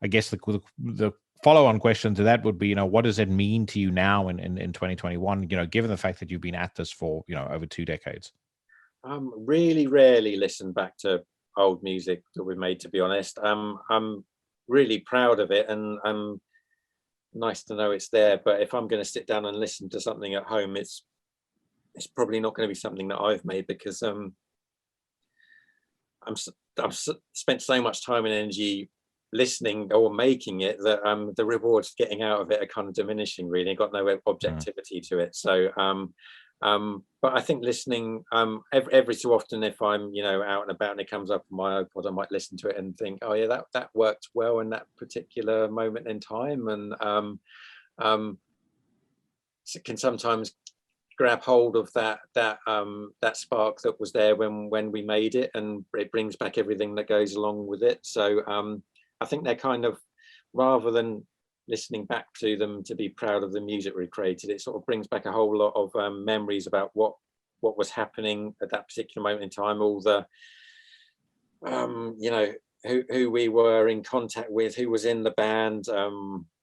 S1: guess the follow-on question to that would be, what does it mean to you now in 2021? Given the fact that you've been at this for over 2 decades.
S2: Really rarely listen back to old music that we've made, to be honest. I'm really proud of it, and nice to know it's there. But if I'm going to sit down and listen to something at home, it's probably not going to be something that I've made, because I've spent so much time and energy listening or making it, that the rewards getting out of it are kind of diminishing, really. I've got no objectivity to it. So but I think listening every so often, if I'm out and about and it comes up on my iPod, I might listen to it and think, oh yeah, that worked well in that particular moment in time. And so can sometimes grab hold of that spark that was there when we made it, and it brings back everything that goes along with it. So I think they're kind of, rather than listening back to them to be proud of the music we created, it sort of brings back a whole lot of memories about what was happening at that particular moment in time, all the who we were in contact with, who was in the band,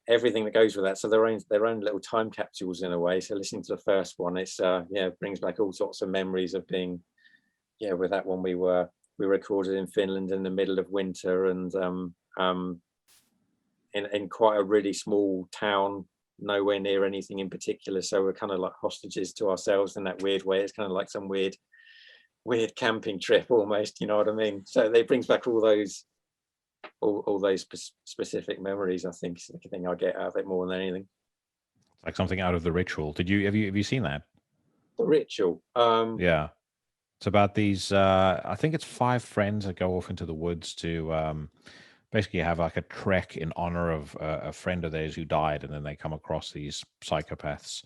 S2: everything that goes with that. So their own little time capsules, in a way. So listening to the first one, it's brings back all sorts of memories of being with that one. We recorded in Finland in the middle of winter, and in quite a really small town, nowhere near anything in particular. So we're kind of like hostages to ourselves in that weird way. It's kind of like some weird camping trip almost, you know what I mean? So it brings back all those all those specific memories. I think is the thing I get out of it more than anything.
S1: Like something out of The Ritual. Have you seen that?
S2: The Ritual.
S1: Yeah. It's about these. I think it's 5 friends that go off into the woods to basically have like a trek in honor of a friend of theirs who died, and then they come across these psychopaths,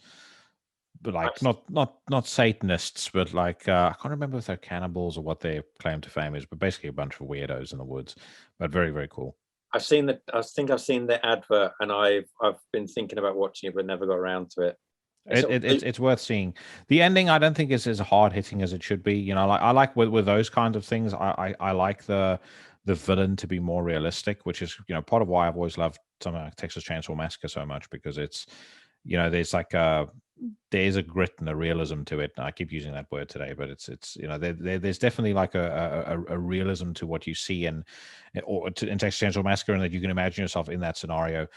S1: but like
S2: I've,
S1: not Satanists, but like I can't remember if they're cannibals or what their claim to fame is, but basically a bunch of weirdos in the woods. But very very cool.
S2: I've seen the. I think I've seen the advert, and I've been thinking about watching it, but never got around to it.
S1: It's worth seeing. The ending I don't think is as hard hitting as it should be. You know, like I like with those kinds of things. I like the villain to be more realistic, which is part of why I've always loved something like Texas Chainsaw Massacre so much, because it's there's like there's a grit and a realism to it. And I keep using that word today, but it's there's definitely like a realism to what you see in Texas Chainsaw Massacre, and that you can imagine yourself in that scenario.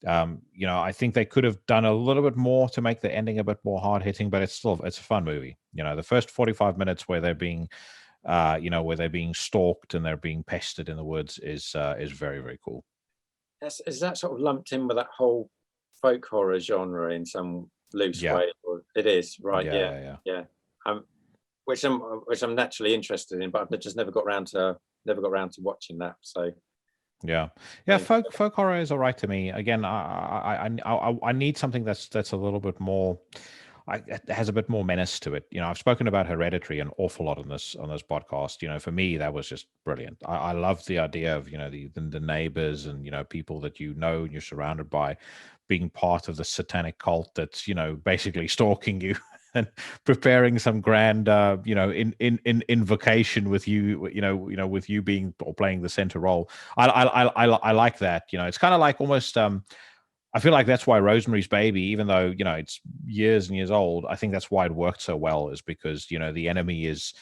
S1: I think they could have done a little bit more to make the ending a bit more hard hitting, but it's a fun movie. The first 45 minutes where they're being where they're being stalked and they're being pestered in the woods is very very cool.
S2: Is that sort of lumped in with that whole folk horror genre in some loose way? Or it is, right? Yeah. Which I'm naturally interested in, but I've just never got around to watching that. So
S1: yeah, folk horror is all right to me. Again, I need something that's a little bit more. It has a bit more menace to it. I've spoken about Hereditary an awful lot on this podcast. For me, that was just brilliant. I love the idea of the neighbors and people that and you're surrounded by, being part of the satanic cult that's basically stalking you and preparing some grand invocation with you with you being or playing the center role. I like that. It's kind of like almost I feel like that's why Rosemary's Baby, even though it's years and years old, I think that's why it worked so well, is because the enemy is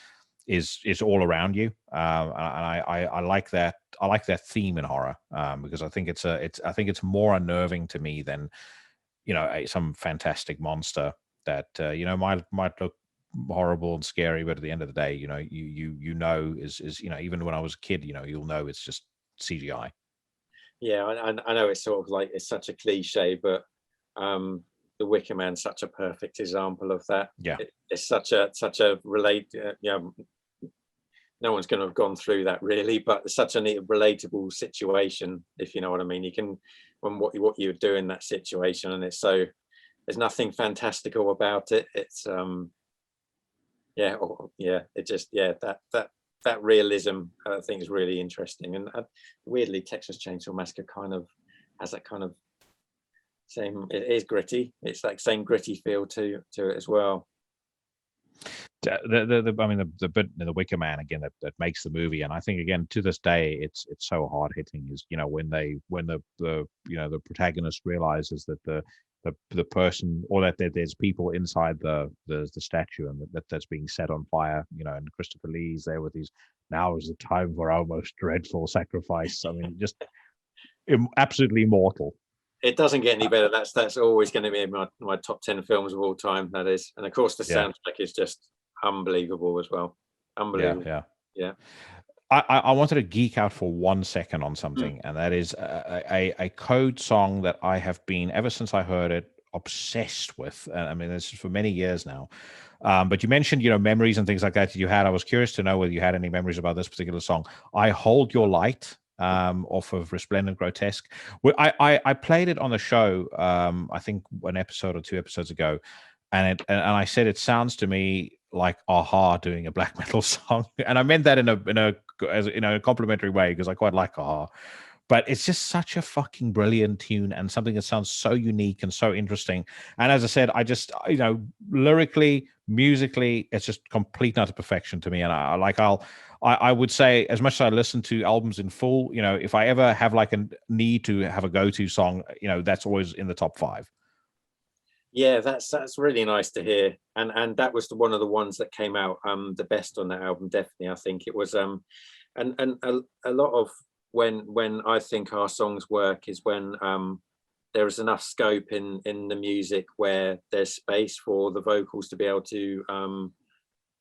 S1: all around you, and I like that. I like that theme in horror, because I think it's more unnerving to me than some fantastic monster that might look horrible and scary, but at the end of the day, is even when I was a kid, you'll know it's just CGI.
S2: Yeah, I know it's sort of like, it's such a cliche, but the Wicker Man's such a perfect example of that.
S1: Yeah,
S2: it's such a no one's going to have gone through that really, but it's such a relatable situation, if you know what I mean. You can, when what you would do in that situation, and there's nothing fantastical about it. It's that realism I think is really interesting, and weirdly Texas Chainsaw Massacre kind of has that kind of same. It is gritty. It's like same gritty feel to it as well.
S1: The bit in the Wicker Man again that makes the movie, and I think again to this day it's so hard hitting, is when the protagonist realizes that the person, or that there's people inside the statue, and that's being set on fire, and Christopher Lee's there with these, now is the time for our most dreadful sacrifice. I mean, just absolutely immortal.
S2: It doesn't get any better. That's always going to be in my top 10 films of all time, that is. And of course the soundtrack is just unbelievable as well. Unbelievable. Yeah.
S1: I wanted to geek out for 1 second on something, and that is a code song that I have been, ever since I heard it, obsessed with. I mean, this is for many years now. But you mentioned, memories and things like that you had. I was curious to know whether you had any memories about this particular song. I Hold Your Light, off of Resplendent Grotesque. I played it on the show, I think an episode or 2 episodes ago, and I said it sounds to me like Aha doing a black metal song, and I meant that in a complimentary way, because I quite like Aha. But it's just such a fucking brilliant tune, and something that sounds so unique and so interesting. And as I said, I just lyrically, musically, it's just complete and utter perfection to me. And I would say, as much as I listen to albums in full, if I ever have like a need to have a go-to song, that's always in the top 5.
S2: Yeah, that's really nice to hear, and that was one of the ones that came out the best on that album. Definitely, I think it was and a lot of when I think our songs work is when there is enough scope in the music where there's space for the vocals to be able to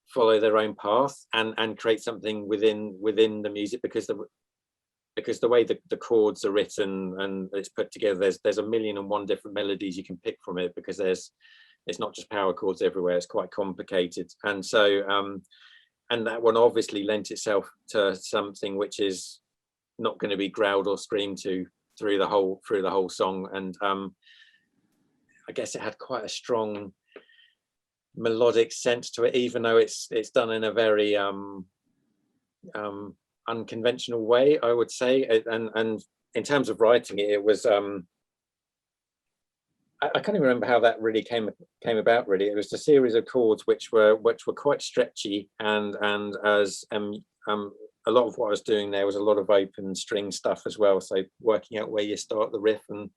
S2: follow their own path and create something within the music, because because the way the chords are written and it's put together, there's a million and one different melodies you can pick from it, because it's not just power chords everywhere. It's quite complicated, and so and that one obviously lent itself to something which is not going to be growled or screamed to through the whole song. And I guess it had quite a strong melodic sense to it, even though it's done in a very unconventional way, I would say. And in terms of writing it, it was I can't even remember how that really came about. Really, it was a series of chords which were quite stretchy, and as a lot of what I was doing there was a lot of open string stuff as well. So working out where you start the riff, and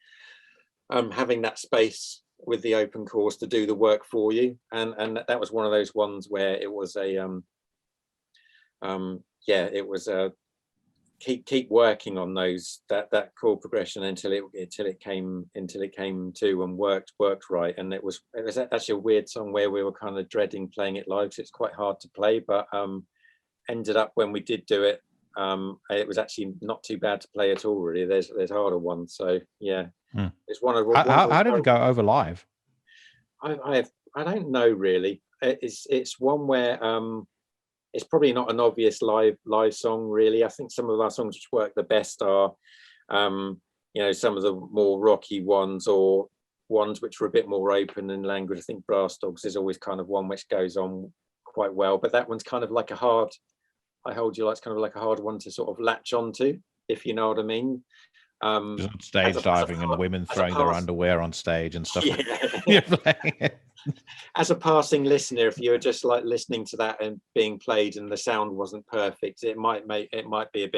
S2: having that space with the open chords to do the work for you, and that was one of those ones where it was a it was a keep working on those that chord progression until it came to and worked right. And it was actually a weird song where we were kind of dreading playing it live, because it's quite hard to play, but ended up when we did do it, it was actually not too bad to play at all, really. There's harder ones. So yeah. It's one of
S1: how did it go over live?
S2: I don't know really. It's one where it's probably not an obvious live song, really. I think some of our songs which work the best are some of the more rocky ones, or ones which are a bit more open in language. I think Brass Dogs is always kind of one which goes on quite well, but that one's kind of like a hard I Hold You Light's kind of like a hard one to sort of latch onto, if you know what I mean.
S1: Stage diving and women throwing their underwear on stage and stuff.
S2: Yeah. As a passing listener, if you're just like listening to that and being played and the sound wasn't perfect, it might be it might be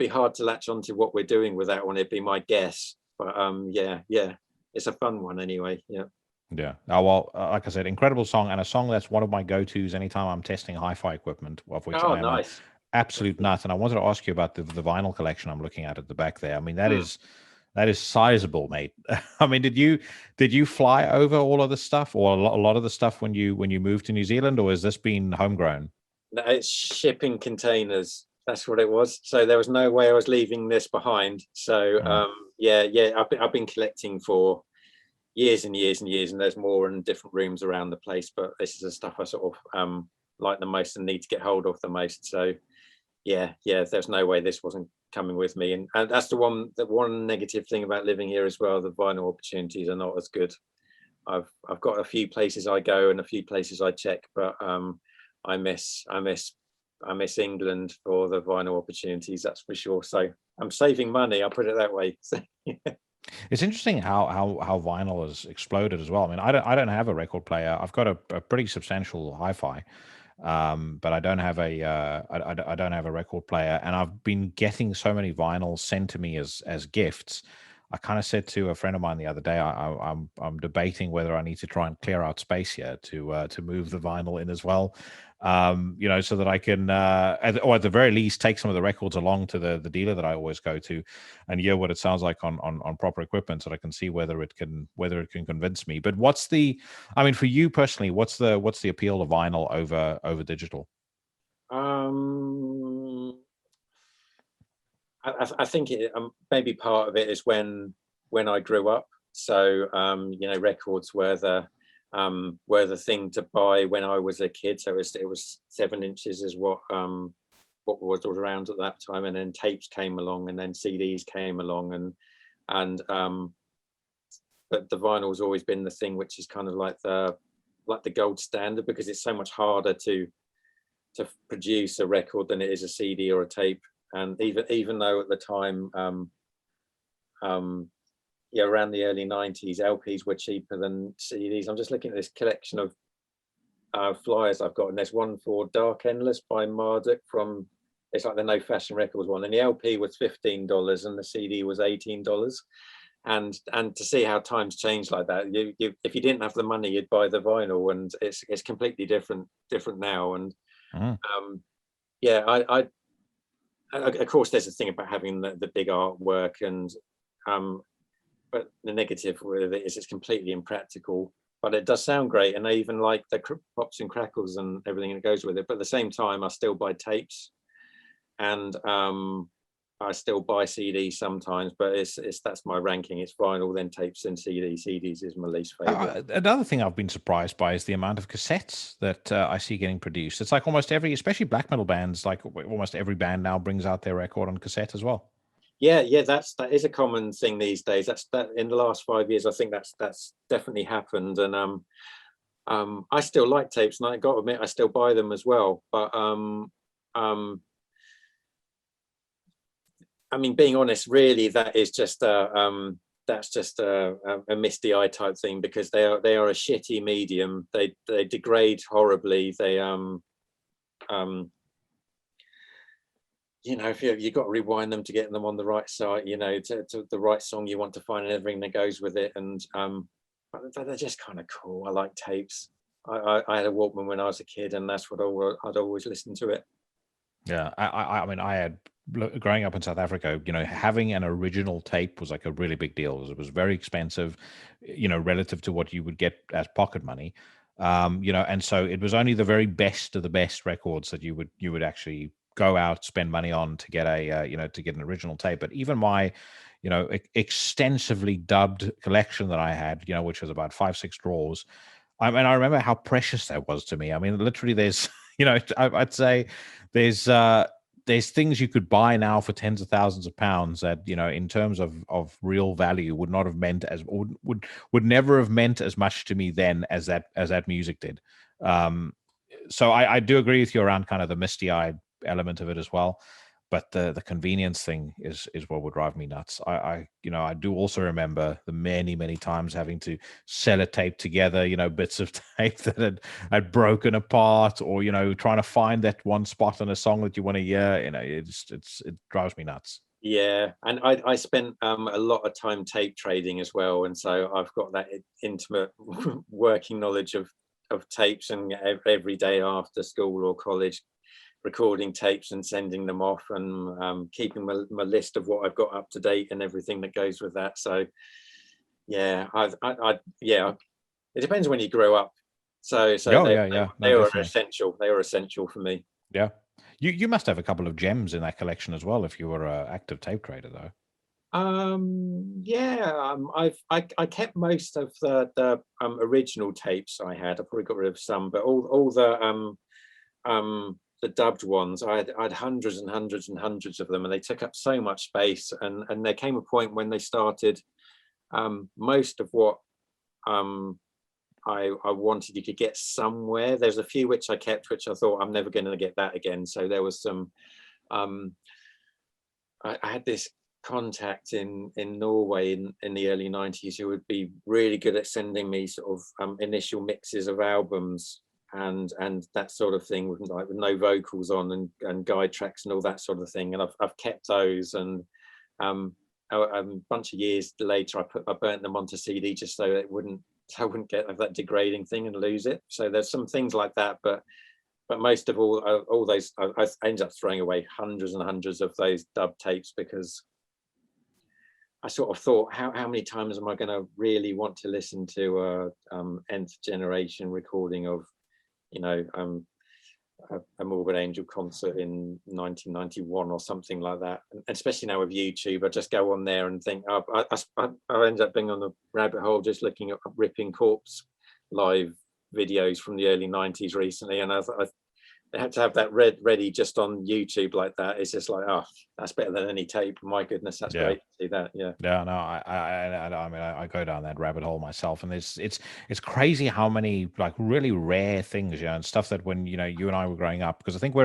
S2: hard to latch onto what we're doing with that one. It'd be my guess, but it's a fun one anyway.
S1: Yeah. Oh, well, like I said, incredible song, and a song that's one of my go-tos anytime I'm testing hi-fi equipment, of which I am
S2: nice.
S1: Absolute nut. And I wanted to ask you about the vinyl collection I'm looking at the back there. I mean, that is sizable, mate. I mean, did you fly over all of the stuff, or a lot of the stuff when you moved to New Zealand, or has this been homegrown?
S2: No, it's shipping containers. That's what it was. So there was no way I was leaving this behind. So I've been collecting for years and years and years, and there's more in different rooms around the place. But this is the stuff I sort of like the most and need to get hold of the most. So there's no way this wasn't coming with me. And that's the one negative thing about living here as well. The vinyl opportunities are not as good. I've got a few places I go and a few places I check, but I miss England for the vinyl opportunities, that's for sure. So I'm saving money, I'll put it that way. So,
S1: It's interesting how vinyl has exploded as well. I mean, I don't have a record player. I've got a pretty substantial hi-fi, but I don't have I don't have a record player, and I've been getting so many vinyls sent to me as gifts. I kind of said to a friend of mine the other day, I'm debating whether I need to try and clear out space here to move the vinyl in as well, so that I can, or at the very least, take some of the records along to the dealer that I always go to, and hear what it sounds like on proper equipment, so that I can see whether it can convince me. But for you personally, what's the appeal of vinyl over digital?
S2: I think maybe part of it is when I grew up. So records were the thing to buy when I was a kid. So it was 7 inches is what was around at that time, and then tapes came along, and then CDs came along, but the vinyl's always been the thing which is kind of like the gold standard, because it's so much harder to produce a record than it is a CD or a tape. And even though at the time, around the early 90s, LPs were cheaper than CDs. I'm just looking at this collection of flyers I've got, and there's one for Dark Endless by Marduk it's like the No Fashion Records one, and the LP was $15 and the CD was $18. And to see how times change like that, if you didn't have the money, you'd buy the vinyl, and it's completely different now. And of course, there's a thing about having the big artwork, and but the negative with it is it's completely impractical. But it does sound great, and I even like the pops and crackles and everything that goes with it. But at the same time, I still buy tapes, and I still buy CDs sometimes, but it's that's my ranking. It's vinyl, then tapes, and CDs. CDs is my least favorite.
S1: Another thing I've been surprised by is the amount of cassettes that I see getting produced. It's like almost every, especially black metal bands, like almost every band now brings out their record on cassette as well.
S2: Yeah, that is a common thing these days. That in the last 5 years, I think that's definitely happened. And I still like tapes, and I got to admit, I still buy them as well. But I mean, being honest, really, that is just that's just a misty eye type thing, because they are a shitty medium. They degrade horribly. They you know, if you got to rewind them to get them on the right side, you know, to the right song you want to find and everything that goes with it. And but they're just kind of cool. I like tapes. I had a Walkman when I was a kid, and that's what I'd always listen to it.
S1: Yeah, I mean, I had, growing up in South Africa, you know, having an original tape was like a really big deal. It was very expensive, you know, relative to what you would get as pocket money. You know, and so it was only the very best of the best records that you would actually go out, spend money on to get a you know, to get an original tape. But even my, you know, extensively dubbed collection that I had, you know, which was about 5-6 drawers. I mean, I remember how precious that was to me. I mean, literally, there's, you know, I'd say there's things you could buy now for tens of thousands of pounds that, you know, in terms of real value, would not have meant as, or would never have meant as much to me then as that music did. So I do agree with you around kind of the misty-eyed element of it as well. But the convenience thing is what would drive me nuts. I you know, I do also remember the many times having to sell a tape together, you know, bits of tape that had broken apart, or, you know, trying to find that one spot on a song that you want to hear. You know, it drives me nuts.
S2: Yeah, and I spent a lot of time tape trading as well, and so I've got that intimate working knowledge of tapes, and every day after school or college, recording tapes and sending them off, and keeping my list of what I've got up to date and everything that goes with that. So yeah, yeah, it depends when you grow up. So
S1: Oh yeah, no,
S2: they were
S1: definitely.
S2: essential. They were essential for me.
S1: Yeah, you must have a couple of gems in that collection as well if you were an active tape trader, though.
S2: Yeah, I kept most of the original tapes I had. I probably got rid of some, but all the dubbed ones, I had hundreds and hundreds and hundreds of them, and they took up so much space. And there came a point when they started, most of what I wanted, you could get somewhere. There's a few which I kept, which I thought I'm never going to get that again. So there was some. I had this contact in Norway in the early 90s who would be really good at sending me sort of initial mixes of albums and that sort of thing, with like with no vocals on, and guide tracks and all that sort of thing. And I've kept those, and a bunch of years later I burnt them onto CD just so I wouldn't get that degrading thing and lose it. So there's some things like that, but most of all those, I ended up throwing away hundreds and hundreds of those dub tapes, because I sort of thought, how many times am I going to really want to listen to a nth generation recording of, you know, a Morbid Angel concert in 1991 or something like that. And especially now with YouTube, I just go on there and think, I end up being on the rabbit hole just looking at Ripping Corpse live videos from the early 90s recently, and I had to have that ready just on YouTube like that. It's just like, oh, that's better than any tape. My goodness, that's great to see that. Yeah.
S1: Yeah, no, I mean, I go down that rabbit hole myself, and it's crazy how many like really rare things, you know, and stuff that when, you know, you and I were growing up, because I think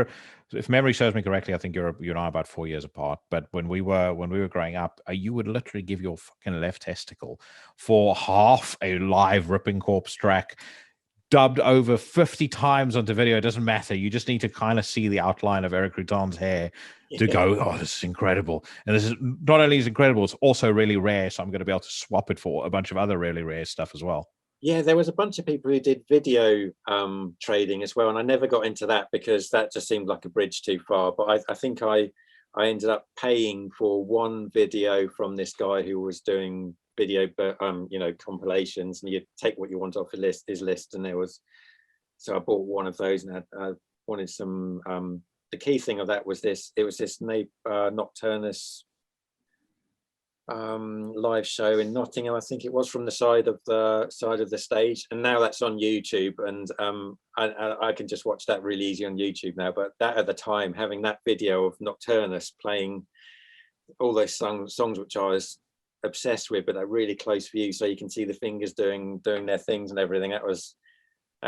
S1: if memory serves me correctly, I think you and I are about 4 years apart. But when we were growing up, you would literally give your fucking left testicle for half a live Ripping Corpse track, dubbed over 50 times onto video. It doesn't matter. You just need to kind of see the outline of Eric Rutan's hair to go, oh, this is incredible. And this is not only is incredible, it's also really rare. So I'm going to be able to swap it for a bunch of other really rare stuff as well.
S2: Yeah, there was a bunch of people who did video trading as well, and I never got into that because that just seemed like a bridge too far. But I think I ended up paying for one video from this guy who was doing video, but you know, compilations, and you take what you want off his list, and there was, so I bought one of those, and I wanted some the key thing of that was this. It was this Nocturnus live show in Nottingham, I think it was, from the side of the stage, and now that's on YouTube, and I can just watch that really easy on YouTube now. But that at the time, having that video of Nocturnus playing all those songs which I was obsessed with, but at really close view, so you can see the fingers doing their things and everything. That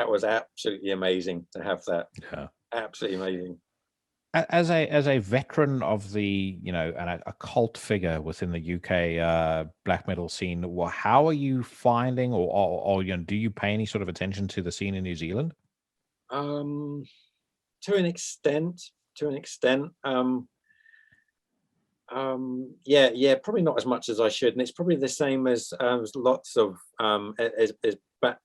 S2: was absolutely amazing to have that.
S1: Yeah.
S2: Absolutely amazing.
S1: As a veteran of the, and a cult figure within the UK black metal scene, how are you finding, or do you pay any sort of attention to the scene in New Zealand?
S2: To an extent. Yeah, probably not as much as I should, and it's probably the same as lots of as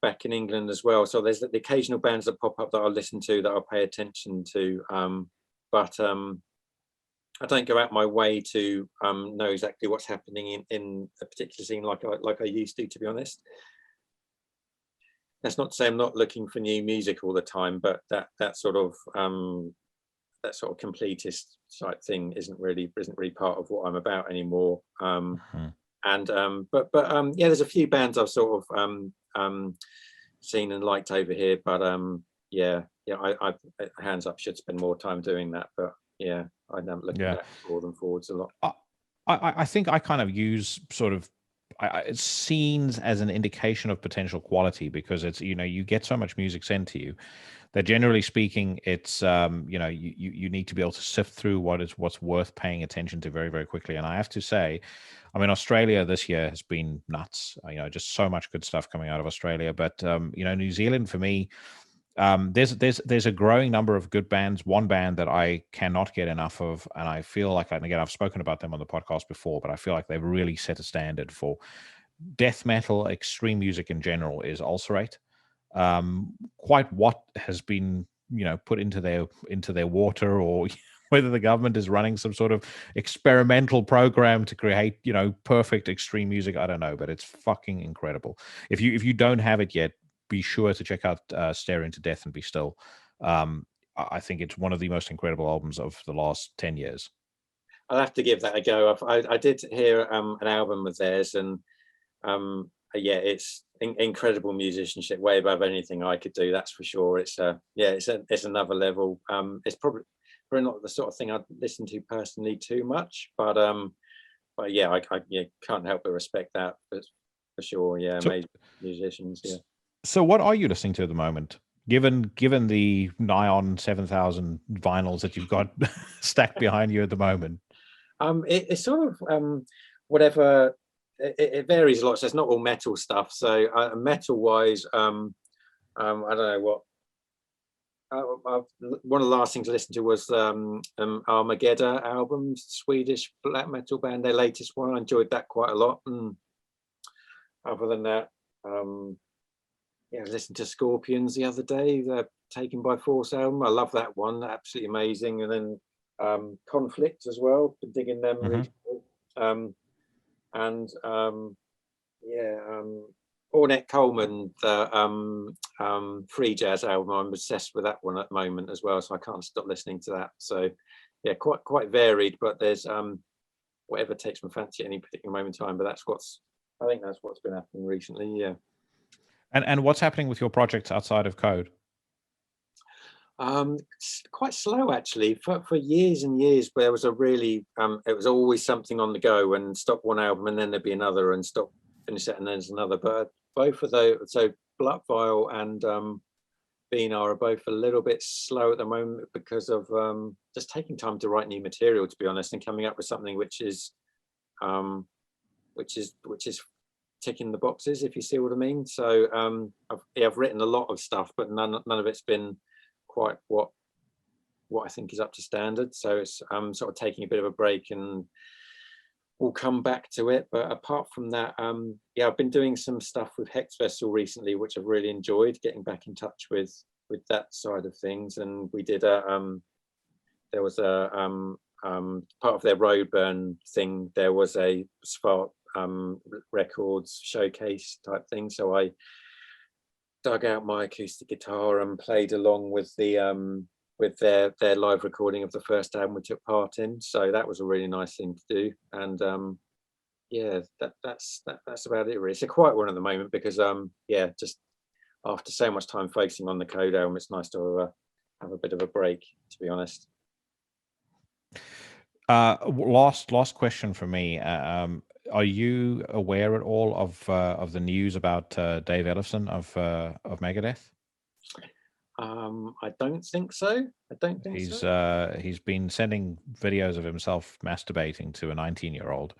S2: back in England as well. So there's the occasional bands that pop up that I'll listen to, that I'll pay attention to. But I don't go out my way to know exactly what's happening in a particular scene like I used to be honest. That's not to say I'm not looking for new music all the time, but that sort of completist type thing isn't really part of what I'm about anymore. And yeah, there's a few bands I've sort of seen and liked over here, but yeah, I hands up, should spend more time doing that. But yeah, I don't look back and forwards a lot.
S1: I think I kind of use sort of scenes as an indication of potential quality, because it's, you get so much music sent to you that, generally speaking, it's you need to be able to sift through what's worth paying attention to very, very quickly. And I have to say, I mean, Australia this year has been nuts. Just so much good stuff coming out of Australia. But New Zealand, for me, there's a growing number of good bands. One band that I cannot get enough of, and I feel like, and again, I've spoken about them on the podcast before, but I feel like they've really set a standard for death metal, extreme music in general, is Ulcerate. Quite what has been put into their water, or whether the government is running some sort of experimental program to create perfect extreme music, I don't know, but it's fucking incredible. If you don't have it yet, be sure to check out Stare Into Death and Be Still. I think it's one of the most incredible albums of the last 10 years.
S2: I'll have to give that a go. I did hear an album of theirs, and yeah, it's incredible musicianship, way above anything I could do, that's for sure. It's another level. It's probably not the sort of thing I'd listen to personally too much, but yeah, I can't help but respect that, but for sure. Yeah, amazing musicians. Yeah.
S1: So what are you listening to at the moment, given the nigh on 7,000 vinyls that you've got stacked behind you at the moment?
S2: It's sort of whatever. It varies a lot, so it's not all metal stuff. So metal wise, I don't know what. One of the last things I listened to was Armageddon album, Swedish black metal band, their latest one. I enjoyed that quite a lot. And other than that, yeah, I listened to Scorpions the other day, the Taken by Force album. I love that one, absolutely amazing. And then Conflict as well, been digging them recently. And Ornette Coleman, the free jazz album, I'm obsessed with that one at the moment as well, so I can't stop listening to that. So yeah, quite varied, but there's whatever takes my fancy at any particular moment in time. But I think that's what's been happening recently. Yeah.
S1: And what's happening with your projects outside of Code?
S2: Quite slow actually. For years and years, there was a really it was always something on the go, and stop one album and then there'd be another, and stop, finish it, and then there's another. But both of those, so Blood Vial and Benar, are both a little bit slow at the moment because of just taking time to write new material, to be honest, and coming up with something which is ticking the boxes, if you see what I mean. So I've written a lot of stuff, but none of it's been quite what I think is up to standard. So it's sort of taking a bit of a break, and we'll come back to it. But apart from that, yeah, I've been doing some stuff with Hex Vessel recently, which I've really enjoyed, getting back in touch with that side of things. And we did there was a part of their Roadburn thing, there was a Spark Records showcase type thing, so I dug out my acoustic guitar and played along with the with their live recording of the first album we took part in. So that was a really nice thing to do. And yeah, that's about it really. It's a quiet one at the moment because yeah, just after so much time focusing on the Code album, it's nice to have a bit of a break, to be honest.
S1: Last question for me. Are you aware at all of the news about Dave Ellefson of Megadeth?
S2: I don't think so.
S1: He's been sending videos of himself masturbating to a 19-year-old.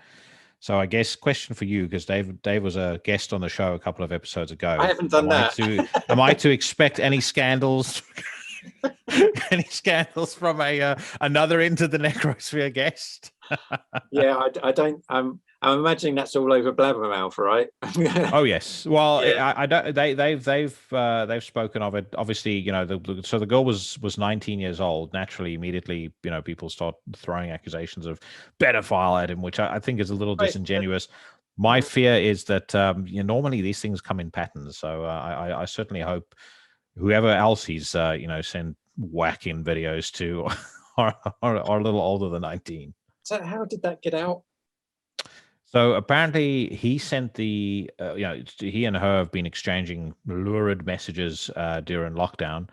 S1: So I guess question for you, because Dave was a guest on the show a couple of episodes ago.
S2: I haven't done that.
S1: Am I to expect any scandals? Any scandals from another Into the Necrosphere guest?
S2: Yeah, I don't. I'm imagining that's all over Blabbermouth, right?
S1: Oh yes. Well,
S2: Yeah.
S1: I don't. They've spoken of it. Obviously, so the girl was 19 years old. Naturally, immediately, people start throwing accusations of pedophile at him, which I think is a little disingenuous. My fear is that normally these things come in patterns. So I certainly hope whoever else he's sent whacking videos to are a little older than 19.
S2: So how did that get out?
S1: So apparently he sent he and her have been exchanging lurid messages during lockdown,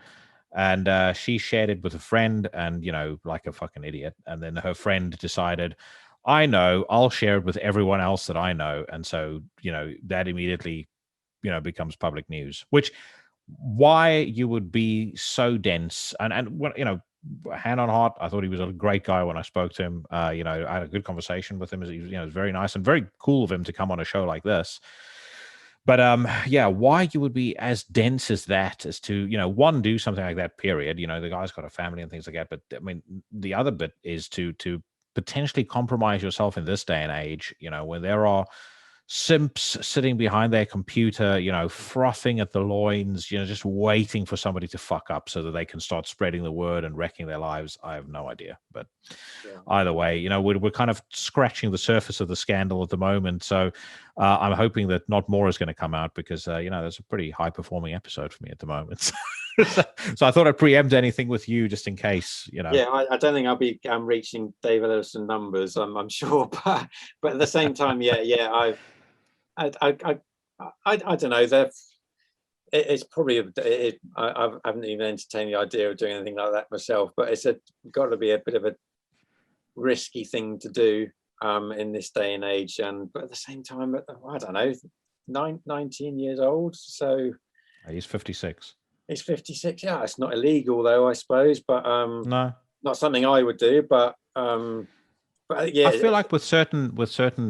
S1: and she shared it with a friend, and like a fucking idiot. And then her friend decided, I know, I'll share it with everyone else that I know, and so that immediately becomes public news. Which, why you would be so dense, and hand on heart, I thought he was a great guy when I spoke to him. I had a good conversation with him. He was very nice and very cool of him to come on a show like this. But yeah, why you would be as dense as that, as to one, do something like that, period. The guy's got a family and things like that. But I mean, the other bit is to potentially compromise yourself in this day and age, when there are simps sitting behind their computer, frothing at the loins, just waiting for somebody to fuck up so that they can start spreading the word and wrecking their lives. I have no idea. But either way, we're kind of scratching the surface of the scandal at the moment. So I'm hoping that not more is going to come out, because, there's a pretty high performing episode for me at the moment. So I thought I'd preempt anything with you just in case,
S2: Yeah, I don't think I'll be reaching Dave Ellefson numbers, I'm sure. But at the same time, yeah, I don't know. It's probably I haven't even entertained the idea of doing anything like that myself. But it's got to be a bit of a risky thing to do in this day and age. But at the same time, I don't know, 19 years old. So
S1: he's 56.
S2: He's 56. Yeah, it's not illegal though, I suppose. But
S1: no,
S2: not something I would do. But yeah,
S1: I feel like with certain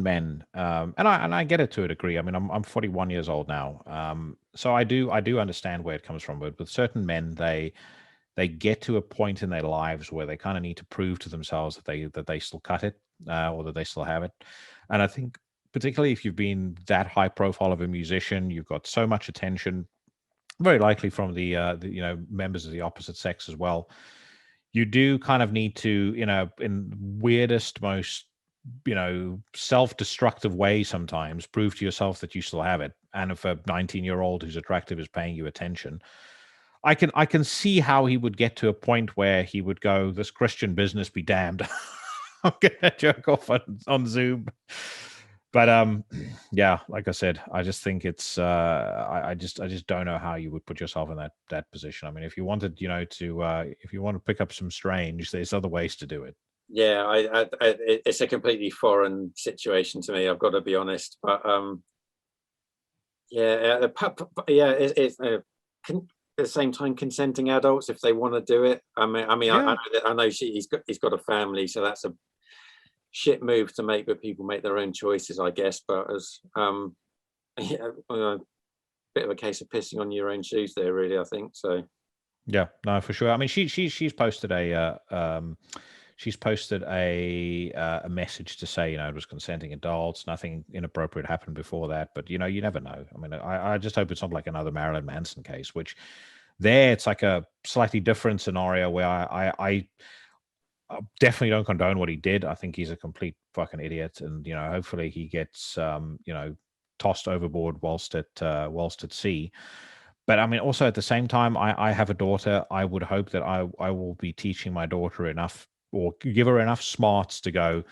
S1: men, and I get it to a degree. I mean, I'm 41 years old now, so I do understand where it comes from. But with certain men, they get to a point in their lives where they kind of need to prove to themselves that they still cut it, or that they still have it. And I think particularly if you've been that high profile of a musician, you've got so much attention, very likely from the members of the opposite sex as well. You do kind of need to, in weirdest, most, self-destructive way sometimes, prove to yourself that you still have it. And if a 19-year-old who's attractive is paying you attention, I can see how he would get to a point where he would go, this Christian business be damned. I'm gonna jerk off on Zoom. But yeah, like I said, I just think it's I just don't know how you would put yourself in that position. I mean, if you wanted, if you want to pick up some strange, there's other ways to do it.
S2: Yeah, it's a completely foreign situation to me, I've got to be honest. But yeah, it's at the same time, consenting adults, if they want to do it. I mean,
S1: Yeah.
S2: I know he's got a family, so that's a shit move to make, but people make their own choices, I guess. But as yeah, a bit of a case of pissing on your own shoes there, really, I think. So
S1: Yeah, no, for sure. I mean, she's posted a message to say, it was consenting adults, nothing inappropriate happened before that. But you never know. I mean, I just hope it's not like another Marilyn Manson case, which there it's like a slightly different scenario where I definitely don't condone what he did. I think he's a complete fucking idiot, and hopefully he gets tossed overboard whilst at sea. But I mean, also at the same time, I have a daughter. I would hope that I will be teaching my daughter enough, or give her enough smarts to go,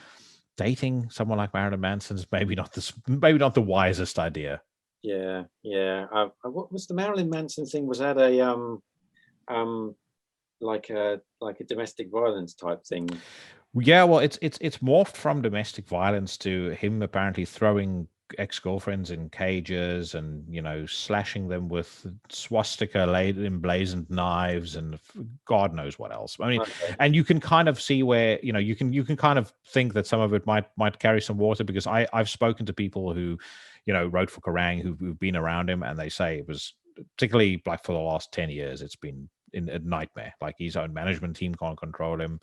S1: dating someone like Marilyn Manson's maybe not the wisest idea.
S2: Yeah, yeah. What was the Marilyn Manson thing? Was that a um like a domestic violence type thing?
S1: Yeah, well, it's morphed from domestic violence to him apparently throwing ex-girlfriends in cages and slashing them with swastika laid emblazoned knives and God knows what else. I mean,
S2: Okay.
S1: and you can kind of see where you can kind of think that some of it might carry some water, because I've spoken to people who wrote for Kerrang who've been around him, and they say it was, particularly like for the last 10 years, it's been in a nightmare. Like his own management team can't control him.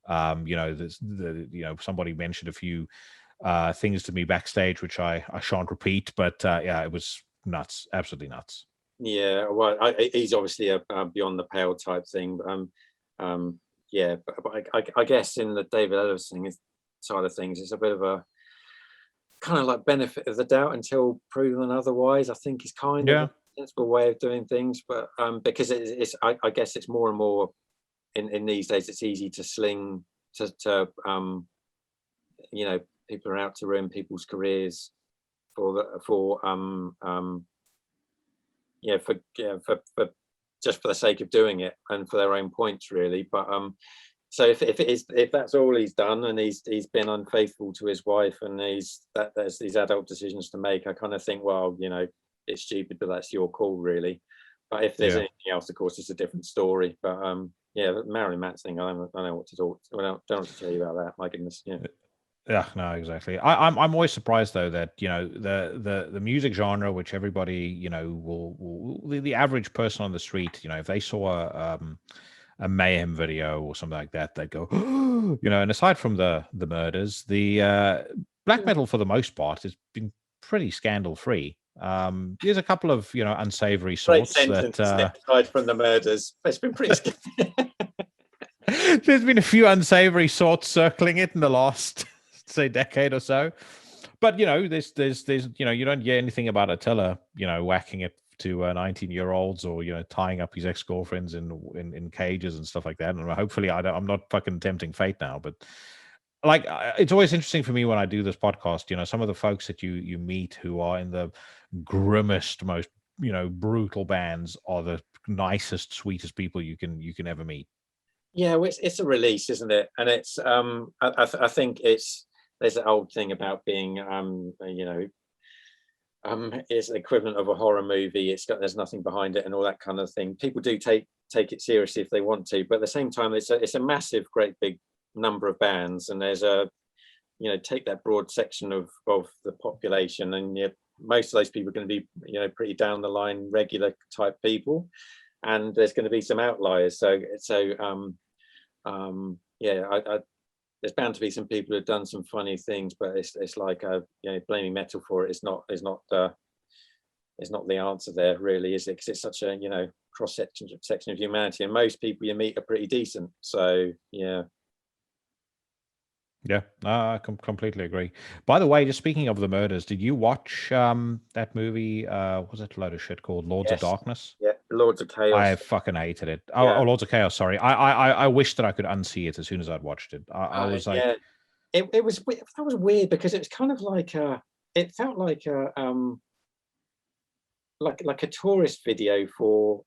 S1: Somebody mentioned a few things to me backstage, which I shan't repeat, but yeah, it was nuts, absolutely nuts.
S2: Yeah, well, he's obviously a beyond the pale type thing. Yeah, but I guess in the David Ellison side of things, it's a bit of a kind of like benefit of the doubt until proven otherwise. I think is kind of
S1: Yeah,
S2: a sensible way of doing things, but because I guess it's more and more in these days, it's easy to sling to people are out to ruin people's careers for just for the sake of doing it and for their own points, really. But so if that's all he's done, and he's been unfaithful to his wife, and there's these adult decisions to make, I kind of think, well, it's stupid, but that's your call, really. But if there's
S1: yeah.
S2: anything else, of course, it's a different story. But yeah, the Marilyn Manson thing, I don't know what to talk. I don't know what to tell you about that. My goodness, yeah.
S1: Yeah, no, exactly. I'm always surprised though that the music genre, which everybody will the average person on the street, if they saw a Mayhem video or something like that, they'd go, and aside from the murders, the black metal for the most part has been pretty scandal free. There's a couple of unsavory
S2: Great
S1: sorts that
S2: sentence, isn't it? Aside from the murders, it's been pretty scary.
S1: there's been a few unsavory sorts circling it in the last say decade or so. But there's you don't hear anything about Attila, whacking it to 19-year-olds, or tying up his ex-girlfriends in cages and stuff like that. And hopefully I'm not fucking tempting fate now, but like it's always interesting for me when I do this podcast, some of the folks that you meet who are in the grimmest, most brutal bands are the nicest, sweetest people you can ever meet.
S2: Yeah, well, it's a release, isn't it? And it's I think there's an old thing about being it's the equivalent of a horror movie. There's nothing behind it and all that kind of thing. People do take it seriously if they want to, but at the same time, it's a massive, great big number of bands, and there's take that broad section of the population, and most of those people are going to be pretty down the line regular type people, and there's going to be some outliers. Yeah, there's bound to be some people who've done some funny things, but it's like blaming metal for it is not the answer there, really, is it? Because it's such a cross section of humanity, and most people you meet are pretty decent. So yeah.
S1: Yeah, I completely agree. By the way, just speaking of the murders, did you watch that movie? Was it a load of shit called Lords of
S2: Yes.
S1: Darkness?
S2: Yeah. Lords of
S1: I
S2: Chaos.
S1: fucking hated it.
S2: Yeah.
S1: Oh, Lords of Chaos. Sorry, I wish that I could unsee it as soon as I'd watched it. I was like,
S2: Yeah. It was that was weird, because it was kind of like it felt like a tourist video for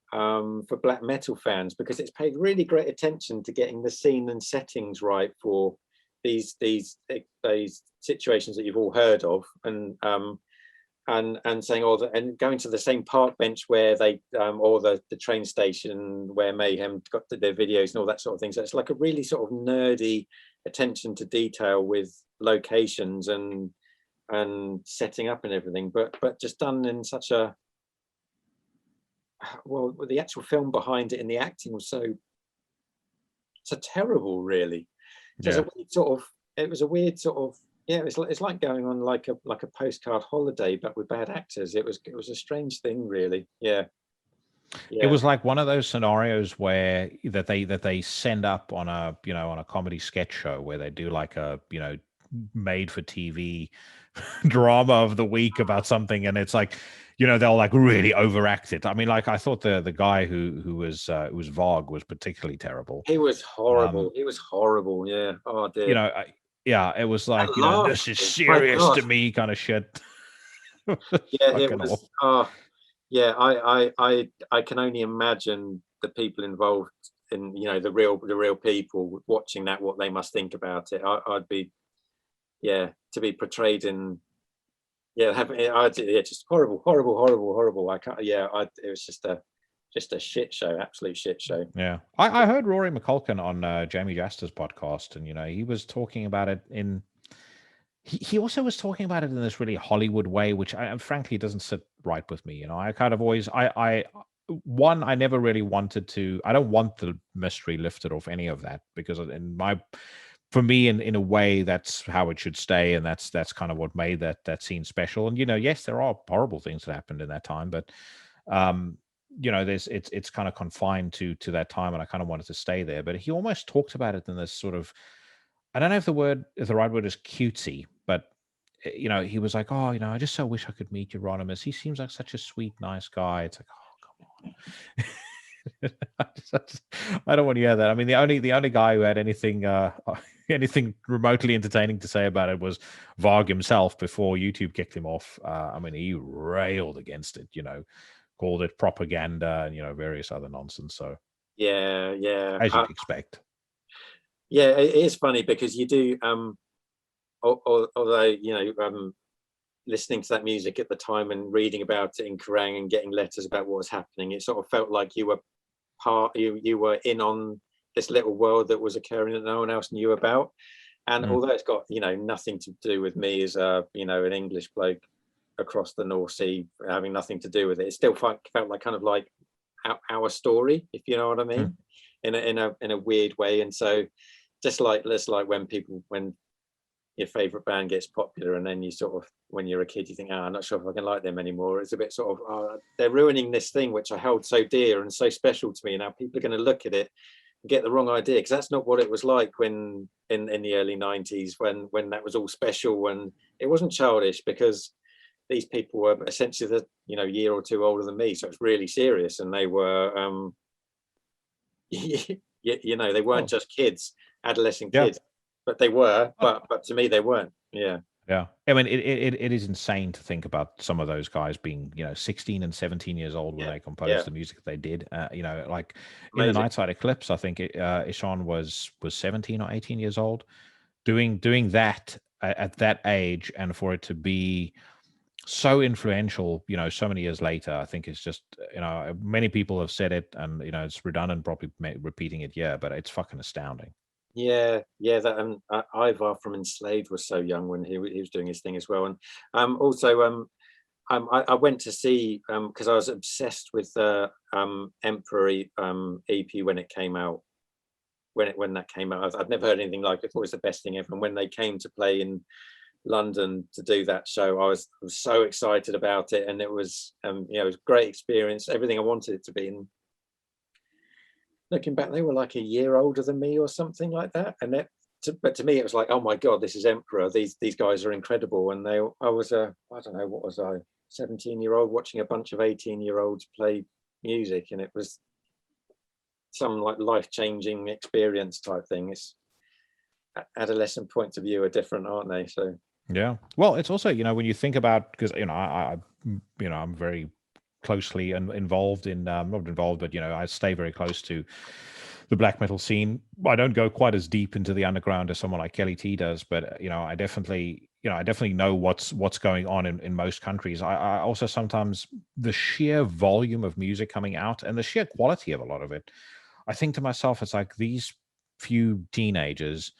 S2: black metal fans, because it's paid really great attention to getting the scene and settings right for these situations that you've all heard of, and saying and going to the same park bench where they or the train station where Mayhem got their videos and all that sort of thing. So it's like a really sort of nerdy attention to detail with locations and setting up and everything, but just done in such a well, the actual film behind it and the acting was so terrible, really. So
S1: yeah,
S2: it was a weird sort of yeah, it's like going on like a postcard holiday, but with bad actors. It was a strange thing, really. Yeah.
S1: it
S2: Yeah.
S1: was like one of those scenarios that they send up on a on a comedy sketch show where they do like a made for TV drama of the week about something, and it's like, they'll like really overact it. I mean, like, I thought the guy who was Varg was particularly terrible.
S2: He was horrible. He was horrible. Yeah. Oh dear.
S1: It was like,
S2: laugh,
S1: this is
S2: my
S1: serious to
S2: God.
S1: me kind of shit.
S2: Yeah, it
S1: Fucking
S2: was.
S1: awful.
S2: Oh, yeah. I can only imagine the people involved in, the real people watching that, what they must think about it. I'd be, to be portrayed in, just horrible, horrible, horrible, horrible. I can't. It was just a shit show, absolute shit show.
S1: Yeah, I heard Rory McCulkin on Jamie Jaster's podcast, and he was talking about it in. He also was talking about it in this really Hollywood way, which frankly doesn't sit right with me. I kind of always I never really wanted to. I don't want the mystery lifted off any of that, because for me, in a way, that's how it should stay, and that's kind of what made that scene special. And yes, there are horrible things that happened in that time, but it's kind of confined to that time, and I kind of wanted to stay there. But he almost talked about it in this sort of, I don't know if the right word is cutesy, but he was like, oh, I just so wish I could meet Euronymous. He seems like such a sweet, nice guy. It's like, oh, come on. I don't want to hear that. I mean, the only guy who had anything anything remotely entertaining to say about it was Varg himself before YouTube kicked him off. I mean, he railed against it, called it propaganda and various other nonsense. So
S2: Yeah.
S1: as you'd expect.
S2: Yeah, it is funny because you do, although listening to that music at the time and reading about it in Kerrang and getting letters about what was happening, it sort of felt like you were in on this little world that was occurring that no one else knew about. And although it's got nothing to do with me as an English bloke across the North Sea, having nothing to do with it, it still felt like kind of like our story, if you know what I mean, in a weird way. And so just like when your favorite band gets popular, and then you sort of, when you're a kid, you think, I'm not sure if I can like them anymore. It's a bit sort of, they're ruining this thing which I held so dear and so special to me. Now people are going to look at it and get the wrong idea, because that's not what it was like when in the early 90s, when that was all special. And it wasn't childish, because these people were essentially the year or two older than me, so it's really serious. And they were they weren't just kids, adolescent kids, but they were, but to me they weren't.
S1: Yeah, I mean, it is insane to think about some of those guys being 16 and 17 years old when they composed the music that they did. Like in the Nightside Eclipse, I think Ishan was 17 or 18 years old, doing that at that age, and for it to be so influential, so many years later, I think it's just, many people have said it, and it's redundant probably repeating it here, but it's fucking astounding.
S2: That Ivar from Enslaved was so young when he was doing his thing as well. And also I went to see, because I was obsessed with the Emperor EP when it came out. When that came out, I'd never heard anything like it. I thought it was the best thing ever. And when they came to play in London to do that show, I was so excited about it, and it was it was a great experience, everything I wanted it to be. And looking back, they were like a year older than me or something like that, and but to me it was like, oh my God, this is Emperor, these guys are incredible. And I was I don't know, what was I, 17-year-old watching a bunch of 18-year-olds play music, and it was some like life-changing experience type thing. It's adolescent points of view are different, aren't they? So
S1: yeah, well, it's also when you think about, because I'm very closely involved in, not involved, but I stay very close to the black metal scene. I don't go quite as deep into the underground as someone like Kelly T does, but I definitely know what's going on in most countries. I also sometimes, the sheer volume of music coming out and the sheer quality of a lot of it, I think to myself, it's like these few teenagers,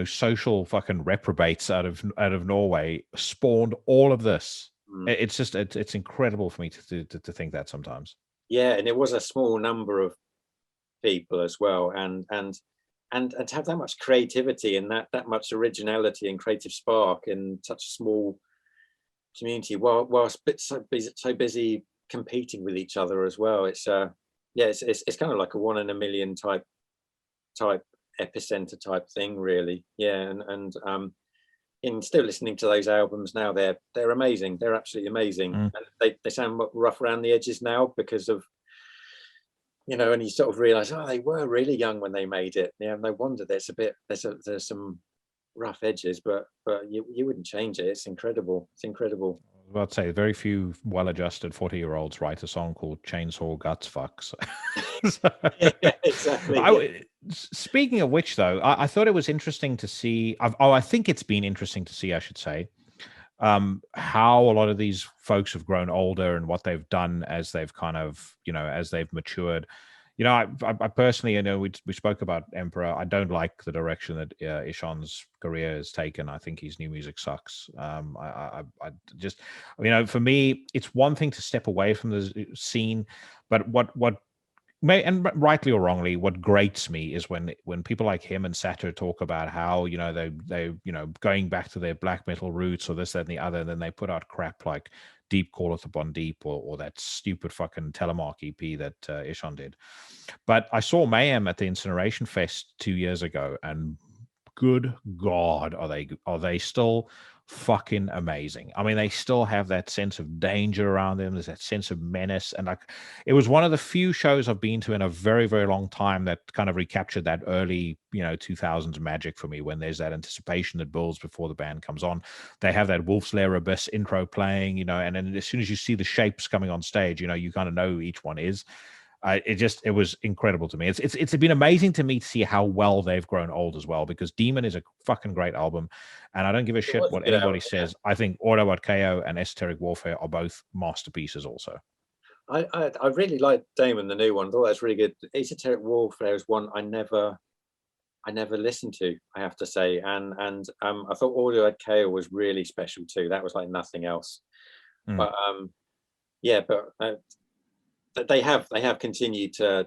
S1: social fucking reprobates out of Norway spawned all of this. It's just it's incredible for me to think that sometimes.
S2: Yeah, and it was a small number of people as well, and to have that much creativity and that much originality and creative spark in such a small community, whilst so busy competing with each other as well. It's it's kind of like a 1 in a million type epicenter type thing, really. Yeah, and in still listening to those albums now, they're amazing. They're absolutely amazing. And they sound rough around the edges now because of, and you sort of realize, oh, they were really young when they made it. Yeah, no wonder there's some rough edges, but you wouldn't change it. It's incredible. It's incredible.
S1: I'd say very few well-adjusted 40-year-olds write a song called Chainsaw Guts Fucks.
S2: Yeah, exactly.
S1: Speaking of which, though, I thought it was interesting to see. I think it's been interesting to see, I should say, how a lot of these folks have grown older and what they've done as they've kind of, as they've matured. I personally, we spoke about Emperor. I don't like the direction that Ishan's career has taken. I think his new music sucks. I just, for me, it's one thing to step away from the scene, but what and rightly or wrongly, what grates me is when people like him and Satter talk about how they going back to their black metal roots or this, that, and the other, and then they put out crap like Deep Calleth Upon Deep or that stupid fucking Telemark EP that Ishan did. But I saw Mayhem at the Incineration Fest 2 years ago, and good God, are they still fucking amazing. I mean, they still have that sense of danger around them. There's that sense of menace. And it was one of the few shows I've been to in a very, very long time that kind of recaptured that early, 2000s magic for me, when there's that anticipation that builds before the band comes on. They have that Wolf's Lair Abyss intro playing, and then as soon as you see the shapes coming on stage, you kind of know who each one is. It was incredible to me. It's been amazing to me to see how well they've grown old as well, because Demon is a fucking great album, and I don't give a shit what anybody says. I think Auto Ad Chaos and Esoteric Warfare are both masterpieces also.
S2: I really like Damon, the new one. I thought that's really good. Esoteric Warfare is one I never listened to, I have to say, and I thought Audio Ad Chaos was really special too. That was like nothing else. But they have continued to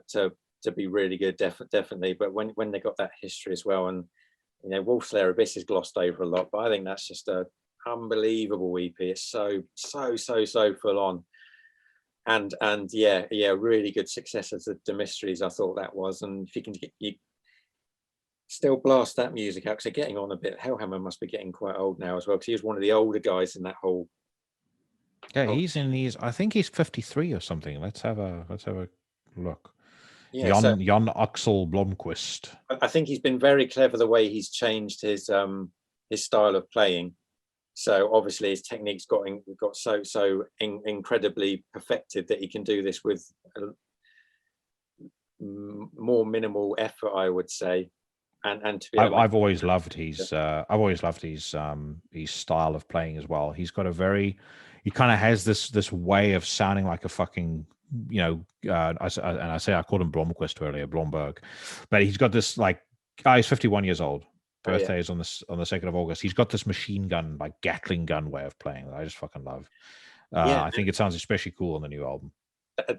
S2: be really good, definitely. But when they got that history as well, and Wolf's Lair Abyss is glossed over a lot, but I think that's just a unbelievable EP. It's so full on, and really good successor to the Mysteries. I thought that was, and if you can still blast that music out, because they're getting on a bit. Hellhammer must be getting quite old now as well, because he was one of the older guys in that whole.
S1: Yeah, I think he's 53 or something. Let's have a look. Yeah, Jan Axel Blomqvist.
S2: I think he's been very clever the way he's changed his style of playing. So obviously his technique's got so incredibly perfected that he can do this with more minimal effort, I would say. And to be
S1: I've always loved his style of playing as well. He's got he kind of has this way of sounding like a fucking, I called him Blomqvist earlier, Blomberg, but he's got this he's 51 years old. Birthday is on the 2nd of August. He's got this machine gun, like Gatling gun way of playing that I just fucking love. I think it sounds especially cool on the new album.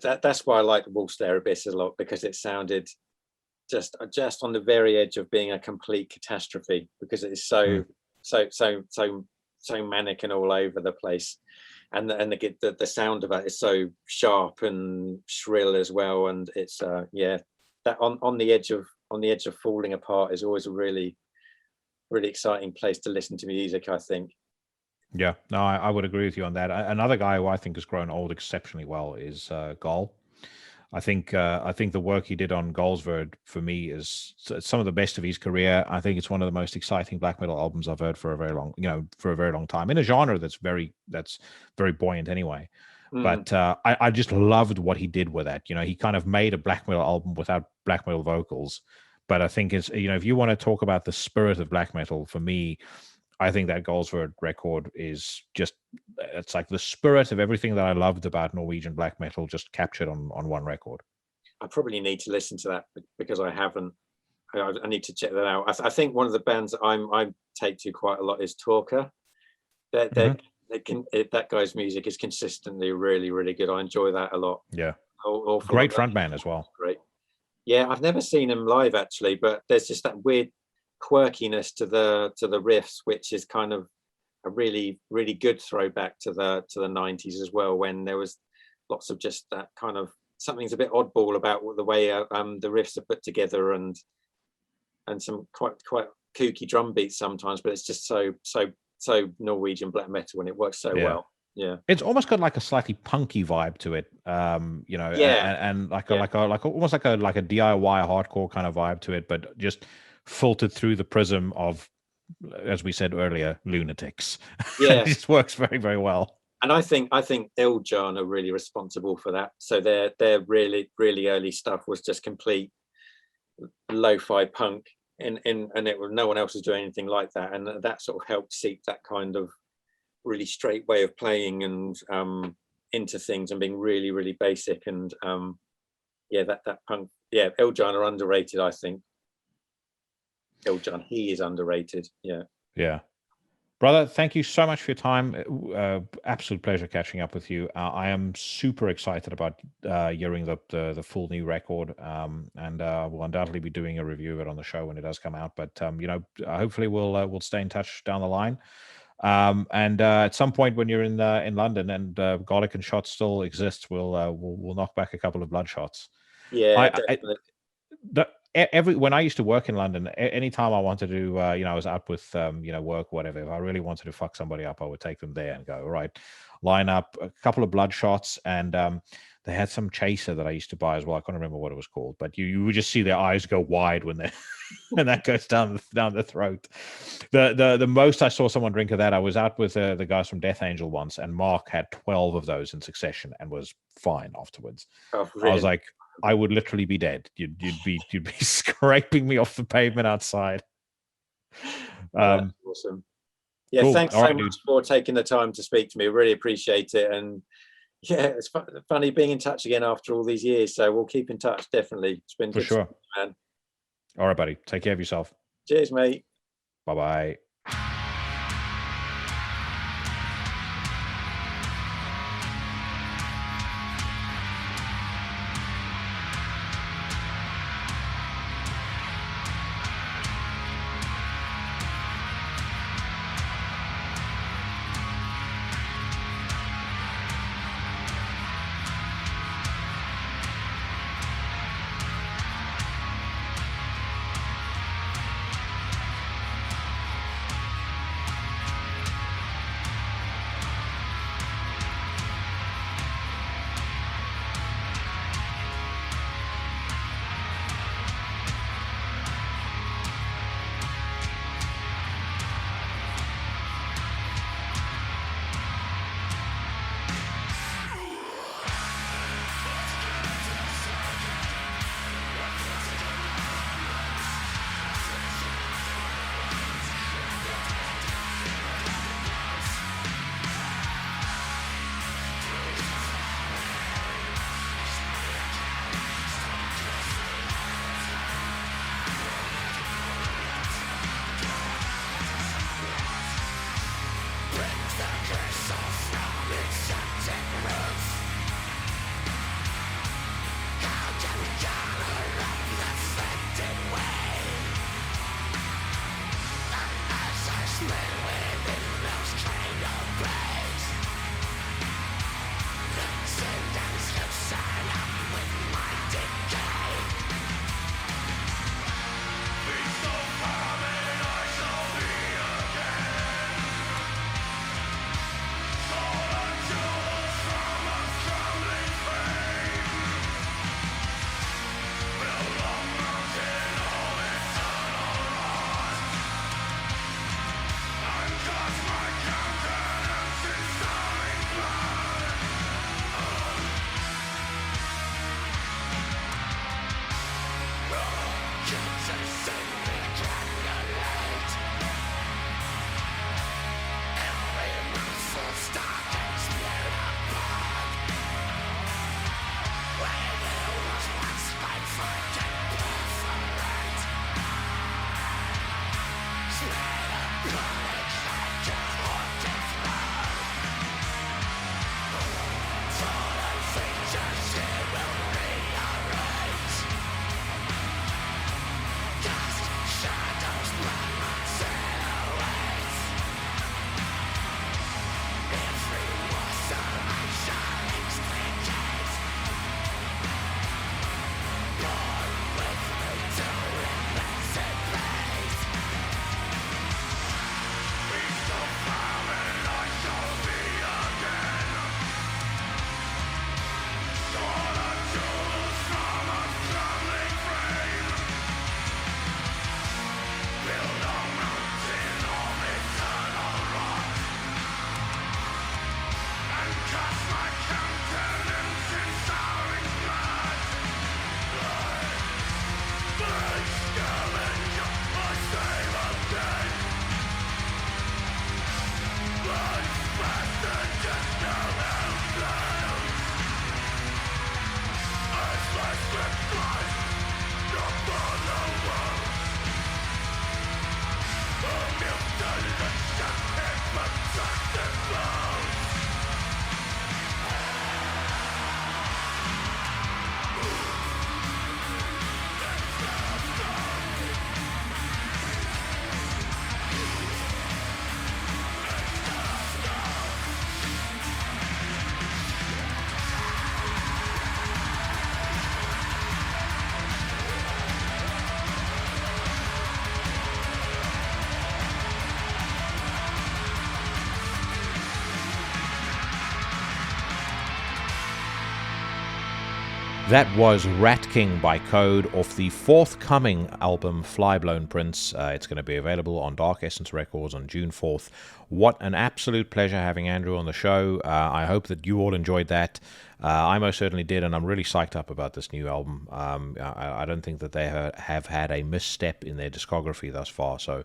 S2: That's why I like Wolf's Lair Abyss a lot, because it sounded just on the very edge of being a complete catastrophe, because it is so manic and all over the place, and the sound of it is so sharp and shrill as well, and it's that on the edge of falling apart is always a really, really exciting place to listen to music, I think.
S1: Yeah, no, I would agree with you on that. Another guy who I think has grown old exceptionally well is Gol. I think the work he did on Goldsverd for me is some of the best of his career. I think it's one of the most exciting black metal albums I've heard for a very long time, in a genre that's very buoyant anyway. But I just loved what he did with that. He kind of made a black metal album without black metal vocals. But I think it's, if you want to talk about the spirit of black metal, for me, I think that Goldsverd record is it's like the spirit of everything that I loved about Norwegian black metal just captured on one record.
S2: I probably need to listen to that, because I haven't. I need to check that out. I think one of the bands that I take to quite a lot is Talker. That guy's music is consistently really, really good. I enjoy that a lot.
S1: Yeah. Great frontman as well.
S2: Great. Yeah, I've never seen him live actually, but there's just that weird quirkiness to the riffs, which is kind of a really, really good throwback to the 90s as well, when there was lots of just that kind of something's a bit oddball about the way the riffs are put together, and and some quite kooky drum beats sometimes, but it's just so Norwegian black metal, and it works so well. Yeah,
S1: it's almost got like a slightly punky vibe to it, and like almost like a DIY hardcore kind of vibe to it, but just filtered through the prism of, as we said earlier, lunatics.
S2: Yeah,
S1: it just works very, very well.
S2: And I think Ildjarn are really responsible for that. So their really early stuff was just complete lo-fi punk, and no one else was doing anything like that, and that sort of helped seep that kind of really straight way of playing and into things and being really basic. And that punk. Yeah, Ildjarn are underrated, I think. Ildjarn, he is underrated. Yeah.
S1: Brother, thank you so much for your time. Absolute pleasure catching up with you. I am super excited about hearing the full new record, and we'll undoubtedly be doing a review of it on the show when it does come out. But hopefully we'll stay in touch down the line. And at some point when you're in London and Garlic and Shot still exists, we'll knock back a couple of Bloodshots.
S2: Yeah, definitely.
S1: When I used to work in London, anytime I wanted to, I was out with, work, whatever. If I really wanted to fuck somebody up, I would take them there and go, all right, line up a couple of Bloodshots. And they had some chaser that I used to buy as well. I can't remember what it was called, but you would just see their eyes go wide when they when that goes down the throat. The most I saw someone drink of that, I was out with the guys from Death Angel once, and Mark had 12 of those in succession and was fine afterwards.
S2: Oh, really?
S1: I was like, I would literally be dead. You'd be scraping me off the pavement outside.
S2: That's awesome. Yeah, cool. Thanks so much for taking the time to speak to me. I really appreciate it. And yeah, it's funny being in touch again after all these years. So we'll keep in touch, definitely. It's been
S1: for sure, man. All right, buddy. Take care of yourself.
S2: Cheers, mate.
S1: Bye-bye. That was Rat King by Code off the forthcoming album Flyblown Prince. It's going to be available on Dark Essence Records on June 4th. What an absolute pleasure having Andrew on the show. I hope that you all enjoyed that. I most certainly did, and I'm really psyched up about this new album. I don't think that they have had a misstep in their discography thus far, so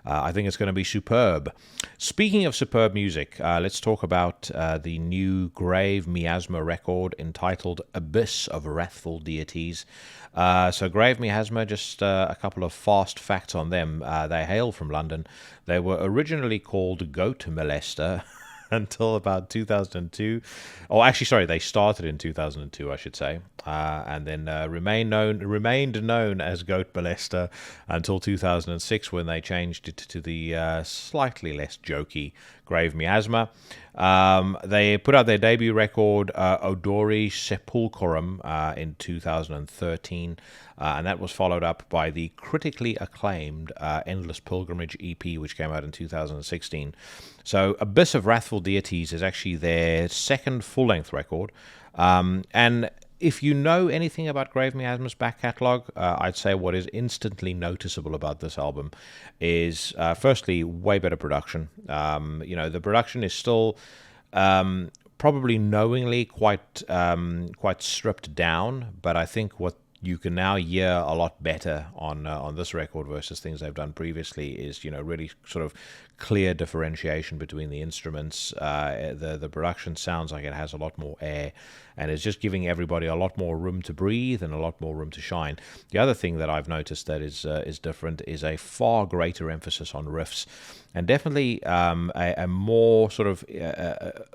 S1: I think it's going to be superb. Speaking of superb music, let's talk about the new Grave Miasma record entitled Abyss of Wrathful Deities. So Grave Miasma, just a couple of fast facts on them. They hail from London. They were originally called Goat Molester until about 2002. Oh, actually, sorry, they started in 2002, I should say, and then remained known as Goat Molester until 2006, when they changed it to the slightly less jokey Grave Miasma. They put out their debut record, Odori Sepulchrum, in 2013, and that was followed up by the critically acclaimed Endless Pilgrimage EP, which came out in 2016. So Abyss of Wrathful Deities is actually their second full-length record, and if you know anything about Grave Miasma's back catalogue, I'd say what is instantly noticeable about this album is, firstly, way better production. The production is still probably knowingly quite stripped down, but I think what you can now hear a lot better on this record versus things they've done previously is, really sort of clear differentiation between the instruments. The production sounds like it has a lot more air, and it's just giving everybody a lot more room to breathe and a lot more room to shine. The other thing that I've noticed that is different is a far greater emphasis on riffs, and definitely a more sort of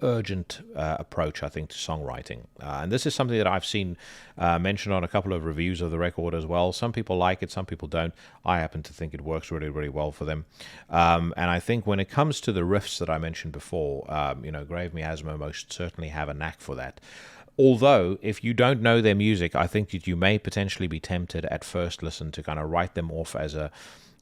S1: urgent approach, I think, to songwriting. And this is something that I've seen mentioned on a couple of reviews of the record as well. Some people like it, some people don't. I happen to think it works really, really well for them. And I think when it comes to the riffs that I mentioned before, Grave Miasma most certainly have a knack for that. Although, if you don't know their music, I think that you may potentially be tempted at first listen to kind of write them off as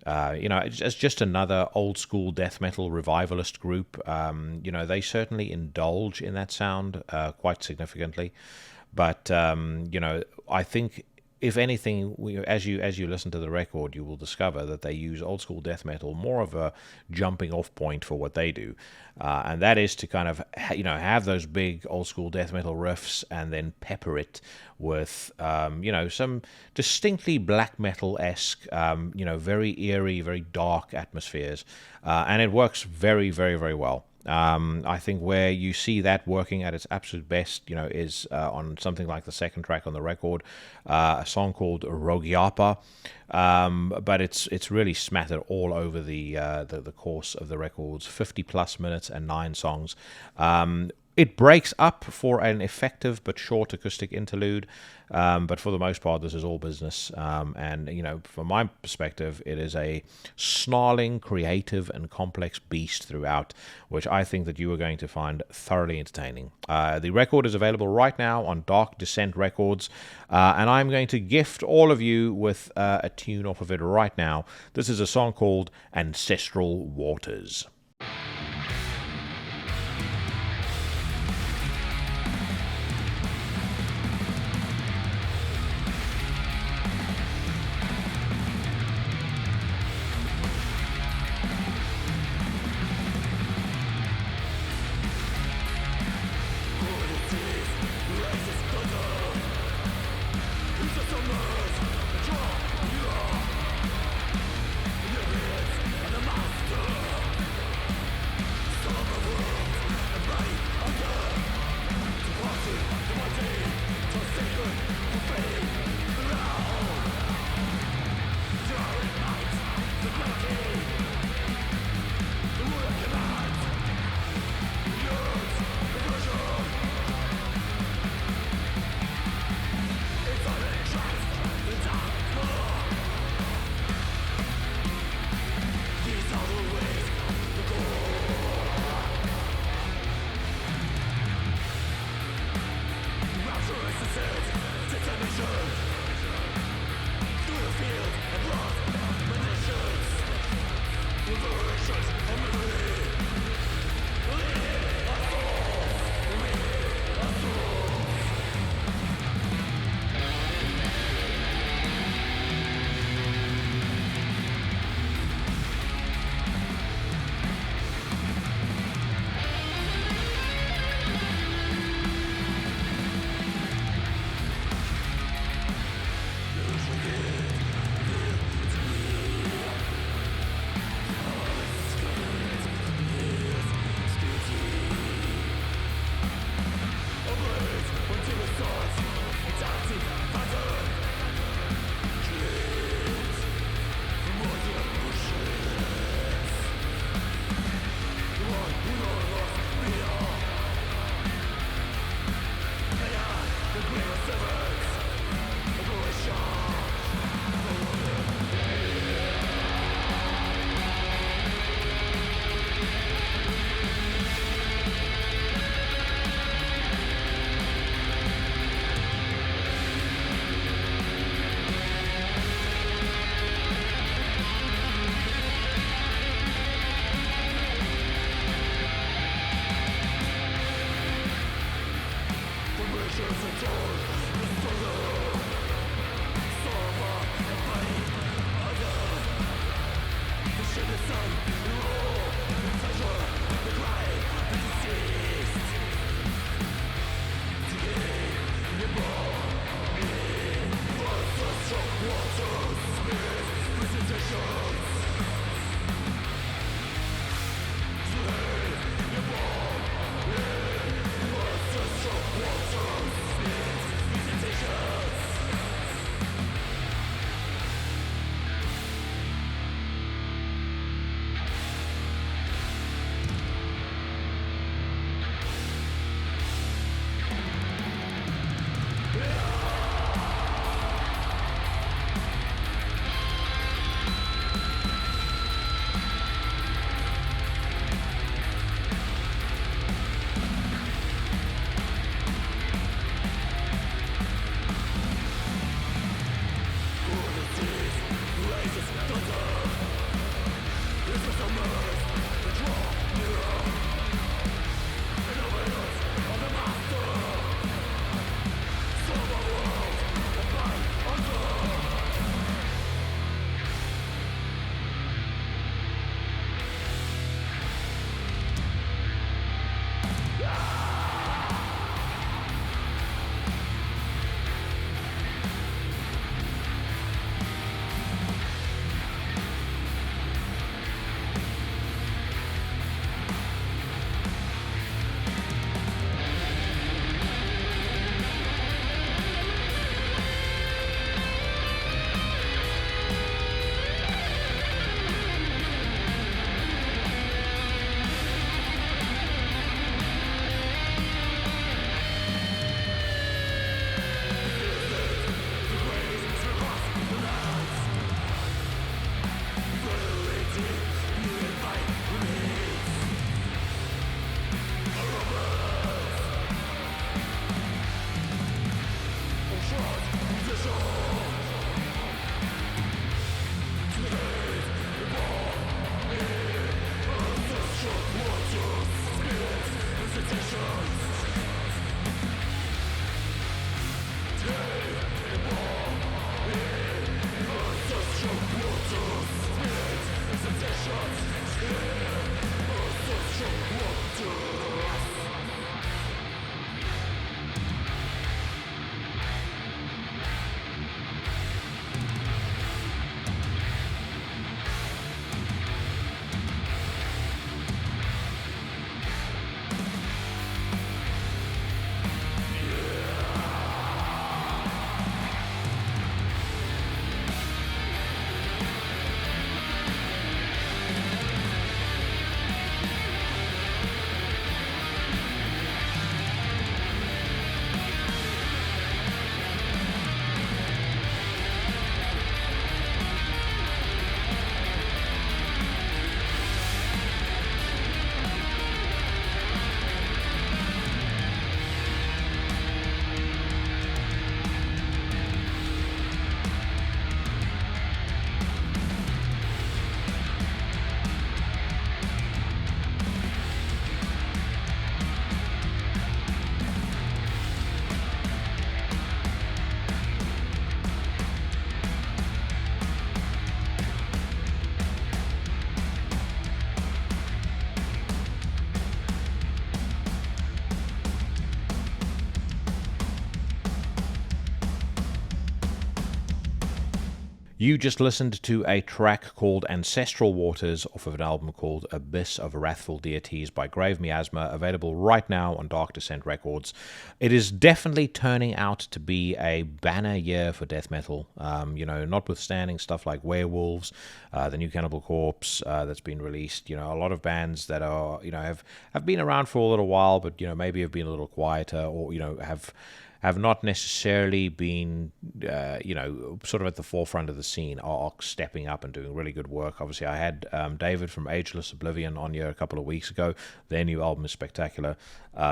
S1: as just another old school death metal revivalist group. They certainly indulge in that sound quite significantly. But, I think, if anything, as you listen to the record, you will discover that they use old school death metal more of a jumping off point for what they do, and that is to kind of have those big old school death metal riffs and then pepper it with some distinctly black metal-esque, very eerie, very dark atmospheres, and it works very, very, very well. I think where you see that working at its absolute best, is on something like the second track on the record, a song called Rogyapa, but it's really smattered all over the course of the record's 50+ minutes and 9 songs. It breaks up for an effective but short acoustic interlude, but for the most part, this is all business. And, from my perspective, it is a snarling, creative, and complex beast throughout, which I think that you are going to find thoroughly entertaining. The record is available right now on Dark Descent Records, and I'm going to gift all of you with a tune off of it right now. This is a song called Ancestral Waters. You just listened to a track called Ancestral Waters off of an album called Abyss of Wrathful Deities by Grave Miasma, available right now on Dark Descent Records. It is definitely turning out to be a banner year for death metal, notwithstanding stuff like Werewolves, the new Cannibal Corpse that's been released. A lot of bands that are, have been around for a little while, but, maybe have been a little quieter or, have not necessarily been, sort of at the forefront of the scene, are stepping up and doing really good work. Obviously, I had David from Ageless Oblivion on here a couple of weeks ago. Their new album is spectacular.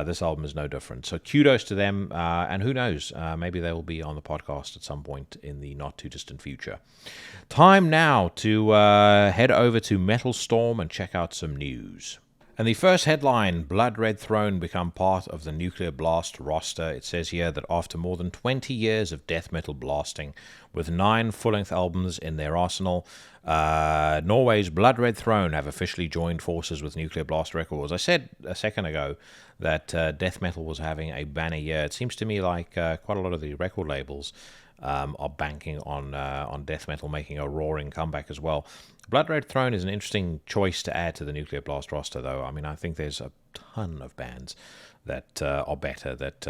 S1: This album is no different. So kudos to them, and who knows, maybe they will be on the podcast at some point in the not-too-distant future. Time now to head over to Metal Storm and check out some news. And the first headline, Blood Red Throne become part of the Nuclear Blast roster. It says here that after more than 20 years of death metal blasting, with 9 full-length albums in their arsenal, Norway's Blood Red Throne have officially joined forces with Nuclear Blast Records. I said a second ago that death metal was having a banner year. It seems to me like quite a lot of the record labels are banking on death metal making a roaring comeback as well. Blood Red Throne is an interesting choice to add to the Nuclear Blast roster, though. I mean, I think there's a ton of bands that are better that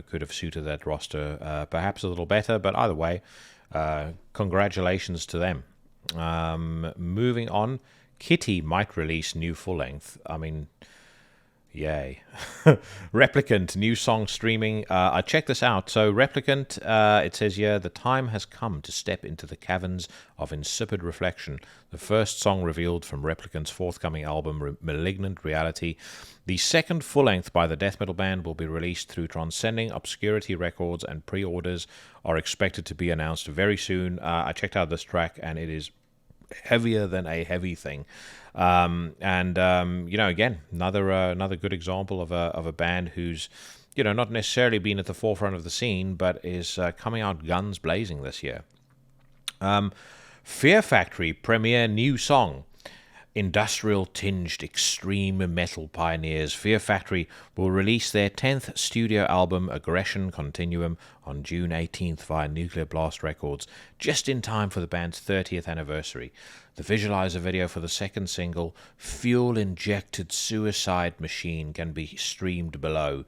S1: could have suited that roster perhaps a little better. But either way, congratulations to them. Moving on, Kitty might release new full length. I mean, yay. Replicant, new song streaming. I checked this out. So Replicant, it says here, the time has come to step into the caverns of insipid reflection. The first song revealed from Replicant's forthcoming album, Malignant Reality. The second full-length by the death metal band will be released through Transcending Obscurity Records, and pre-orders are expected to be announced very soon. I checked out this track, and it is heavier than a heavy thing. Again, another good example of a band who's, not necessarily been at the forefront of the scene, but is coming out guns blazing this year. Fear Factory premiere new song. Industrial-tinged extreme metal pioneers Fear Factory will release their 10th studio album, Aggression Continuum, on June 18th via Nuclear Blast Records, just in time for the band's 30th anniversary. The visualizer video for the second single, Fuel-Injected Suicide Machine, can be streamed below.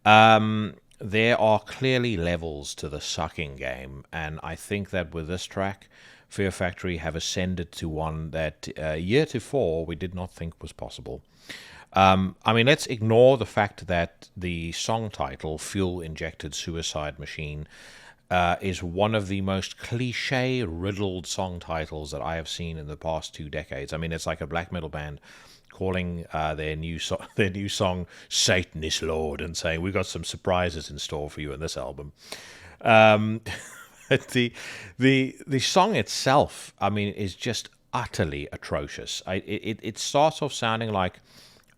S1: There are clearly levels to the sucking game, and I think that with this track, Fear Factory have ascended to one that year-to-4 we did not think was possible. Let's ignore the fact that the song title, Fuel-Injected Suicide Machine, is one of the most cliche-riddled song titles that I have seen in the past 2 decades. I mean, it's like a black metal band calling their new song Satan is Lord and saying, we've got some surprises in store for you in this album. The song itself, I mean, is just utterly atrocious. It starts off sounding like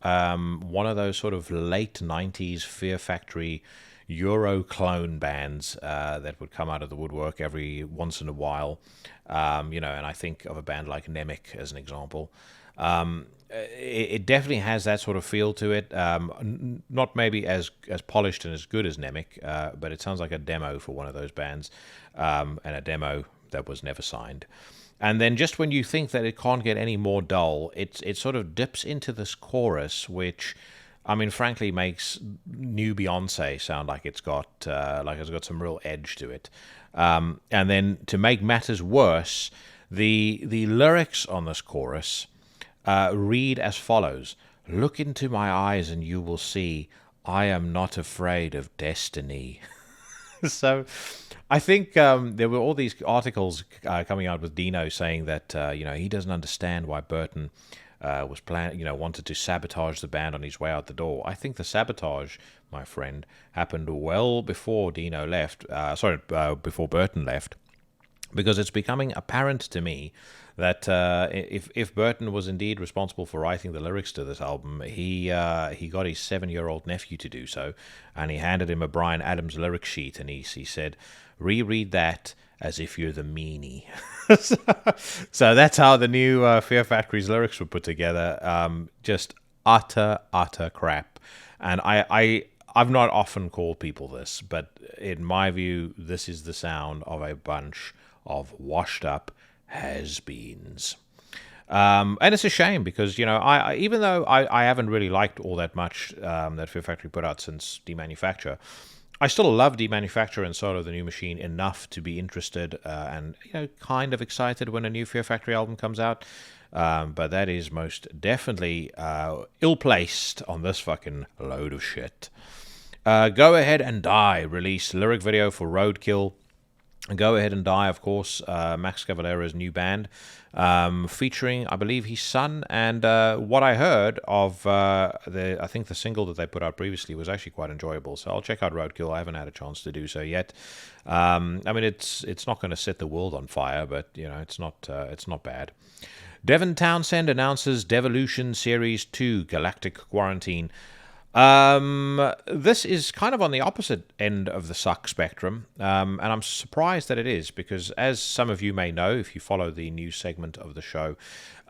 S1: one of those sort of late 90s Fear Factory Euro clone bands that would come out of the woodwork every once in a while. And I think of a band like Nemec as an example. It definitely has that sort of feel to it. Not maybe as polished and as good as Nemec, but it sounds like a demo for one of those bands, and a demo that was never signed. And then just when you think that it can't get any more dull, it sort of dips into this chorus, which, I mean, frankly, makes new Beyonce sound like it's got some real edge to it. And then to make matters worse, the lyrics on this chorus read as follows: "Look into my eyes and you will see I am not afraid of destiny." So I think there were all these articles coming out with Dino saying that he doesn't understand why Burton wanted to sabotage the band on his way out the door. I think the sabotage, my friend, happened well before Dino left. Before Burton left, because it's becoming apparent to me that if Burton was indeed responsible for writing the lyrics to this album, he got his 7-year-old nephew to do so, and he handed him a Bryan Adams lyric sheet, and he said, reread that as if you're the meanie. So that's how the new Fear Factory's lyrics were put together. Just utter crap. And I've not often called people this, but in my view, this is the sound of a bunch of washed up, has-beens. And it's a shame because, I even though I haven't really liked all that much that Fear Factory put out since Demanufacture, I still love Demanufacture and Solo the New Machine enough to be interested and, kind of excited when a new Fear Factory album comes out. But that is most definitely ill-placed on this fucking load of shit. Go Ahead and Die released lyric video for Roadkill. Go Ahead and Die, of course, Max Cavalera's new band, featuring, I believe, his son. And what I heard of, I think the single that they put out previously was actually quite enjoyable. So I'll check out Roadkill. I haven't had a chance to do so yet. I mean, it's not going to set the world on fire, but it's not bad. Devon Townsend announces Devolution Series 2 Galactic Quarantine. This is kind of on the opposite end of the suck spectrum, and I'm surprised that it is, because as some of you may know, if you follow the news segment of the show,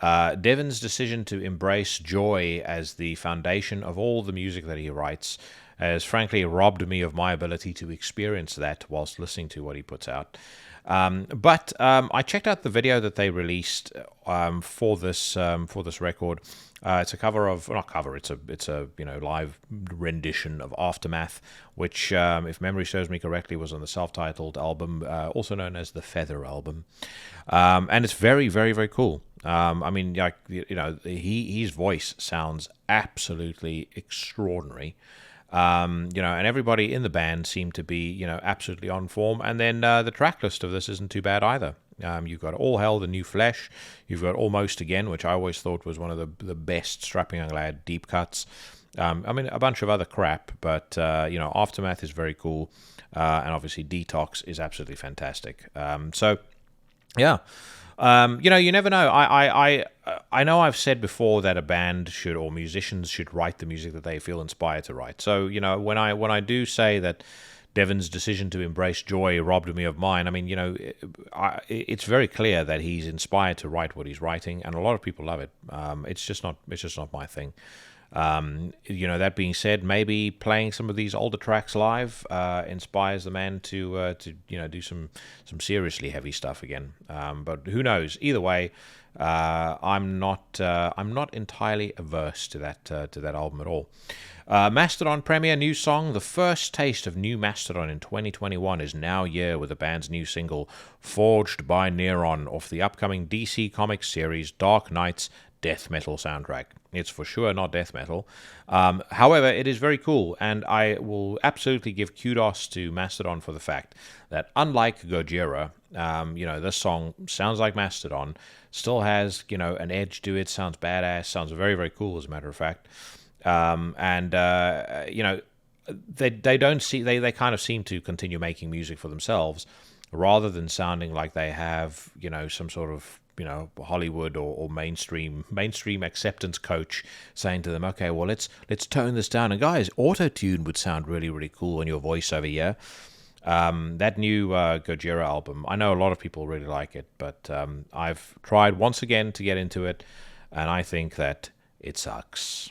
S1: Devon's decision to embrace joy as the foundation of all the music that he writes has frankly robbed me of my ability to experience that whilst listening to what he puts out. But I checked out the video that they released for this record. It's a cover of, well, not cover. It's a live rendition of Aftermath, which, if memory serves me correctly, was on the self-titled album, also known as the Feather album, and it's very, very, very cool. I mean, his voice sounds absolutely extraordinary. And everybody in the band seemed to be, absolutely on form. And then the track list of this isn't too bad either. You've got All Hell, The New Flesh. You've got Almost Again, which I always thought was one of the best Strapping Young Lad deep cuts. I mean, a bunch of other crap, but, Aftermath is very cool. And obviously Detox is absolutely fantastic. Yeah. You never know. I know I've said before that a band should, or musicians should, write the music that they feel inspired to write. So, when I do say that Devon's decision to embrace joy robbed me of mine, I mean, it's very clear that he's inspired to write what he's writing, and a lot of people love it. It's just not my thing. That being said, maybe playing some of these older tracks live inspires the man to do some seriously heavy stuff again. But who knows? Either way, I'm not entirely averse to that album at all. Mastodon premiere new song. The first taste of new Mastodon in 2021 is now here with the band's new single Forged by Neron off the upcoming DC Comics series Dark Knight's death metal soundtrack. It's for sure not death metal. However, it is very cool, and I will absolutely give kudos to Mastodon for the fact that, unlike Gojira, this song sounds like Mastodon, still has, an edge to it, sounds badass, sounds very, very cool, as a matter of fact. They kind of seem to continue making music for themselves, rather than sounding like they have, some sort of, Hollywood or mainstream acceptance coach saying to them, okay, well, let's tone this down. And guys, auto-tune would sound really, really cool on your voice over here. That new Gojira album, I know a lot of people really like it, but I've tried once again to get into it, and I think that it sucks.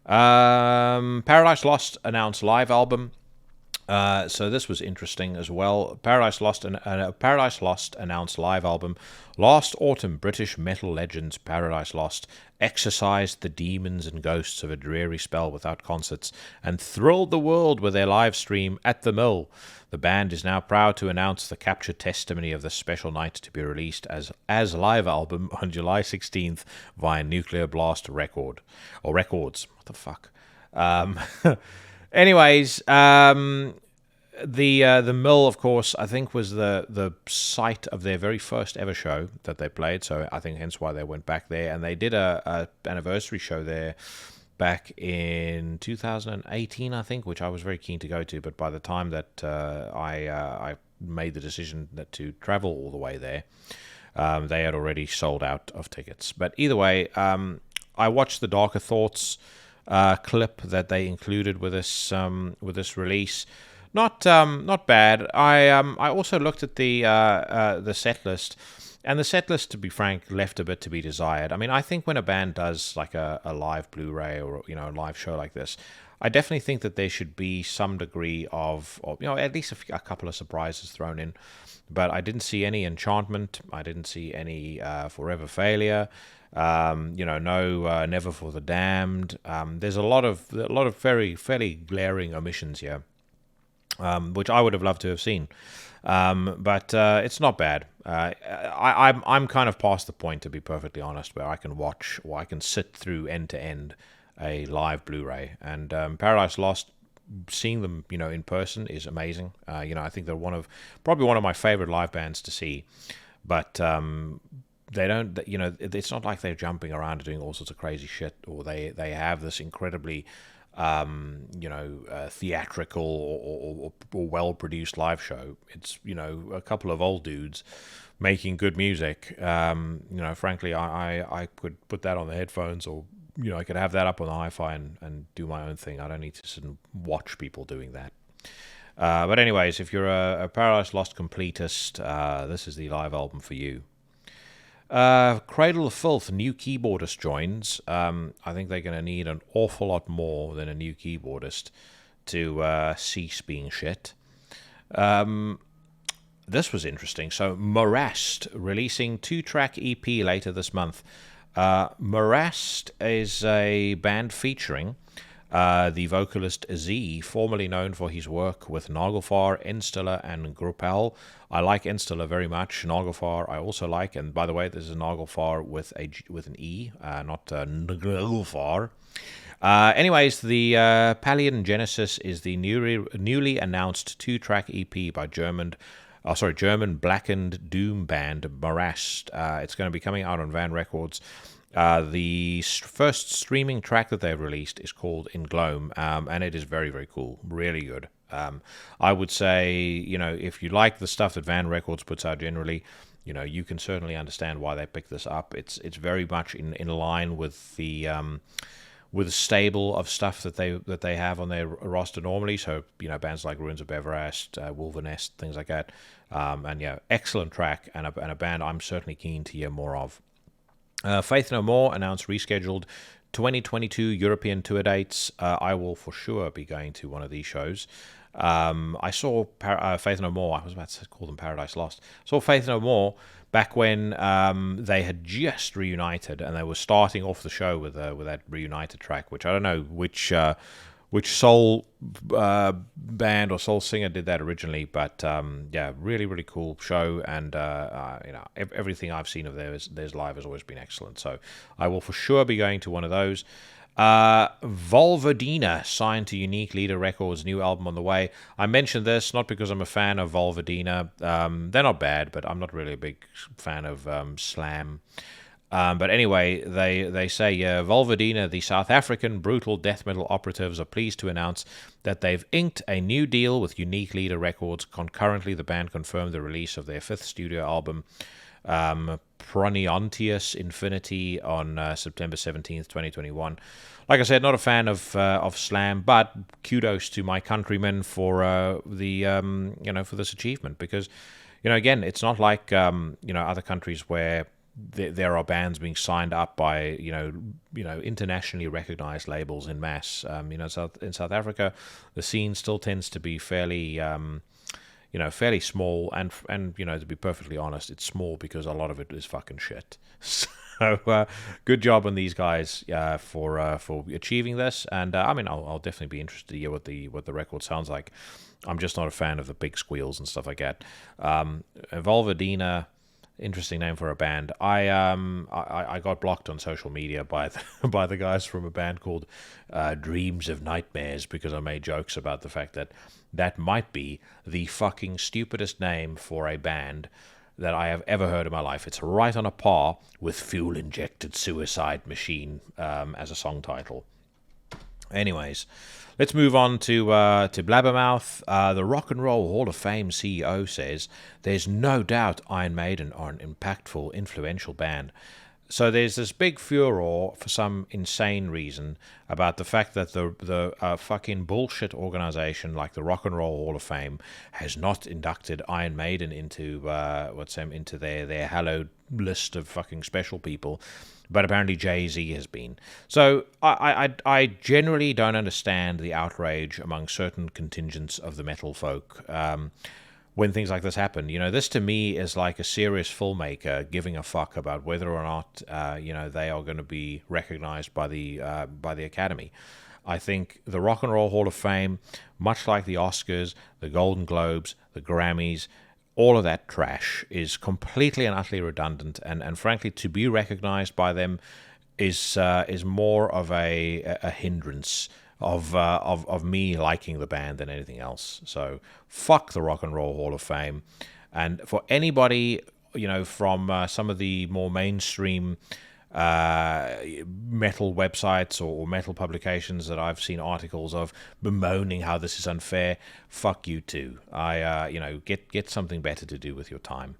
S1: Paradise Lost announced live album. So this was interesting as well. Paradise Lost announced live album. Last autumn, British metal legends Paradise Lost exorcised the demons and ghosts of a dreary spell without concerts and thrilled the world with their live stream at the Mill. The band is now proud to announce the captured testimony of this special night to be released as live album on July 16th via Nuclear Blast Records. What the fuck? Anyways, the Mill, of course, I think was the site of their very first ever show that they played. So I think hence why they went back there, and they did a anniversary show there back in 2018, I think, which I was very keen to go to. But by the time that I made the decision to travel all the way there, they had already sold out of tickets. But either way, I watched the Darker Thoughts clip that they included with this release. Not bad. I also looked at the set list, And the set list, to be frank, left a bit to be desired. I mean, I think when a band does like a live Blu-ray or a live show like this, I definitely think that there should be some degree of at least a couple of surprises thrown in. But I didn't see any Enchantment. I didn't see any Forever Failure. No Never for the Damned. There's a lot of fairly glaring omissions here, which I would have loved to have seen. But it's not bad. I'm kind of past the point, to be perfectly honest, where I can watch or I can sit through end to end a live Blu-ray. And Paradise Lost, seeing them in person is amazing. I think they're probably one of my favorite live bands to see. But they don't, it's not like they're jumping around and doing all sorts of crazy shit, or they have this incredibly theatrical or well-produced live show. It's a couple of old dudes making good music. Frankly, I could put that on the headphones, or I could have that up on the hi-fi and do my own thing. I don't need to sit and watch people doing that. But anyways, if you're a Paradise Lost completist, this is the live album for you. Cradle of Filth, new keyboardist joins. I think they're going to need an awful lot more than a new keyboardist to cease being shit. This was interesting. So, Morast releasing 2-track EP later this month. Morast is a band featuring the vocalist Z, formerly known for his work with Nagelfar, Enstiller, and Gruppal. I like Enstiller very much. Nagelfar I also like, and by the way, this is Nagelfar with an E, not Nagelfar. Anyways, the Palian Genesis is the newly announced 2-track EP by German blackened doom band Morast. It's going to be coming out on Van Records. The first streaming track that they've released is called In Gloam, and it is very, very cool. Really good. I would say, if you like the stuff that Van Records puts out generally, you can certainly understand why they picked this up. It's very much in line with the stable of stuff that they have on their roster normally. So, bands like Ruins of Beverast, Wolvernest, things like that. And yeah, excellent track, and a band I'm certainly keen to hear more of. Faith No More announced rescheduled 2022 European tour dates. I will for sure be going to one of these shows. I saw Faith No More. I was about to call them Paradise Lost. Saw Faith No More back when they had just reunited, and they were starting off the show with that reunited track, which I don't know which soul band or soul singer did that originally, but yeah, really, really cool show, and everything I've seen of theirs live has always been excellent, so I will for sure be going to one of those. Volverdina signed to Unique Leader Records, new album on the way. I mentioned this not because I'm a fan of Volverdina. They're not bad, but I'm not really a big fan of slam. But anyway, they say Volverdina, the South African brutal death metal operatives, are pleased to announce that they've inked a new deal with Unique Leader Records. Concurrently, the band confirmed the release of their 5th studio album, Proniontius Infinity, on September 17th, 2021. Like I said, not a fan of slam, but kudos to my countrymen for for this achievement, because again, it's not like other countries where there are bands being signed up by internationally recognized labels in mass. In South Africa, the scene still tends to be fairly fairly small, and to be perfectly honest, it's small because a lot of it is fucking shit. So good job on these guys for achieving this, and I'll definitely be interested to hear what the record sounds like. I'm just not a fan of the big squeals and stuff like that. Volverdina, interesting name for a band. I got blocked on social media by the guys from a band called Dreams of Nightmares, because I made jokes about the fact that might be the fucking stupidest name for a band that I have ever heard in my life. It's right on a par with Fuel Injected Suicide Machine as a song title. Anyways, let's move on to Blabbermouth. The Rock and Roll Hall of Fame CEO says there's no doubt Iron Maiden are an impactful, influential band. So there's this big furor for some insane reason about the fact that the fucking bullshit organization like the Rock and Roll Hall of Fame has not inducted Iron Maiden into into their hallowed list of fucking special people, but apparently Jay-Z has been. So I generally don't understand the outrage among certain contingents of the metal folk. When things like this happen. This to me is like a serious filmmaker giving a fuck about whether or not, they are going to be recognized by the Academy. I think the Rock and Roll Hall of Fame, much like the Oscars, the Golden Globes, the Grammys, all of that trash is completely and utterly redundant, and frankly, to be recognized by them is more of a hindrance of me liking the band than anything else. So fuck the Rock and Roll Hall of Fame. And for anybody, from some of the more mainstream metal websites or metal publications that I've seen articles of bemoaning how this is unfair, fuck you too. Get something better to do with your time.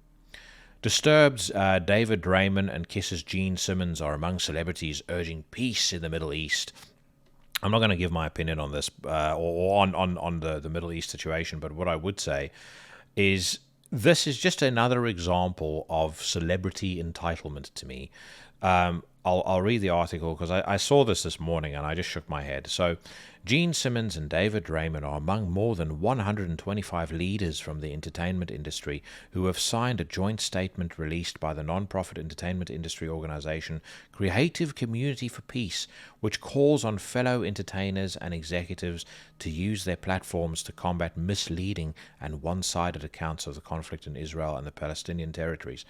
S1: Disturbed's David Draymond and Kiss's Gene Simmons are among celebrities urging peace in the Middle East. I'm not going to give my opinion on this or on the Middle East situation, but what I would say is this is just another example of celebrity entitlement to me. I'll read the article because I saw this morning and I just shook my head. So, Gene Simmons and David Draymond are among more than 125 leaders from the entertainment industry who have signed a joint statement released by the non-profit entertainment industry organization Creative Community for Peace, which calls on fellow entertainers and executives to use their platforms to combat misleading and one-sided accounts of the conflict in Israel and the Palestinian territories.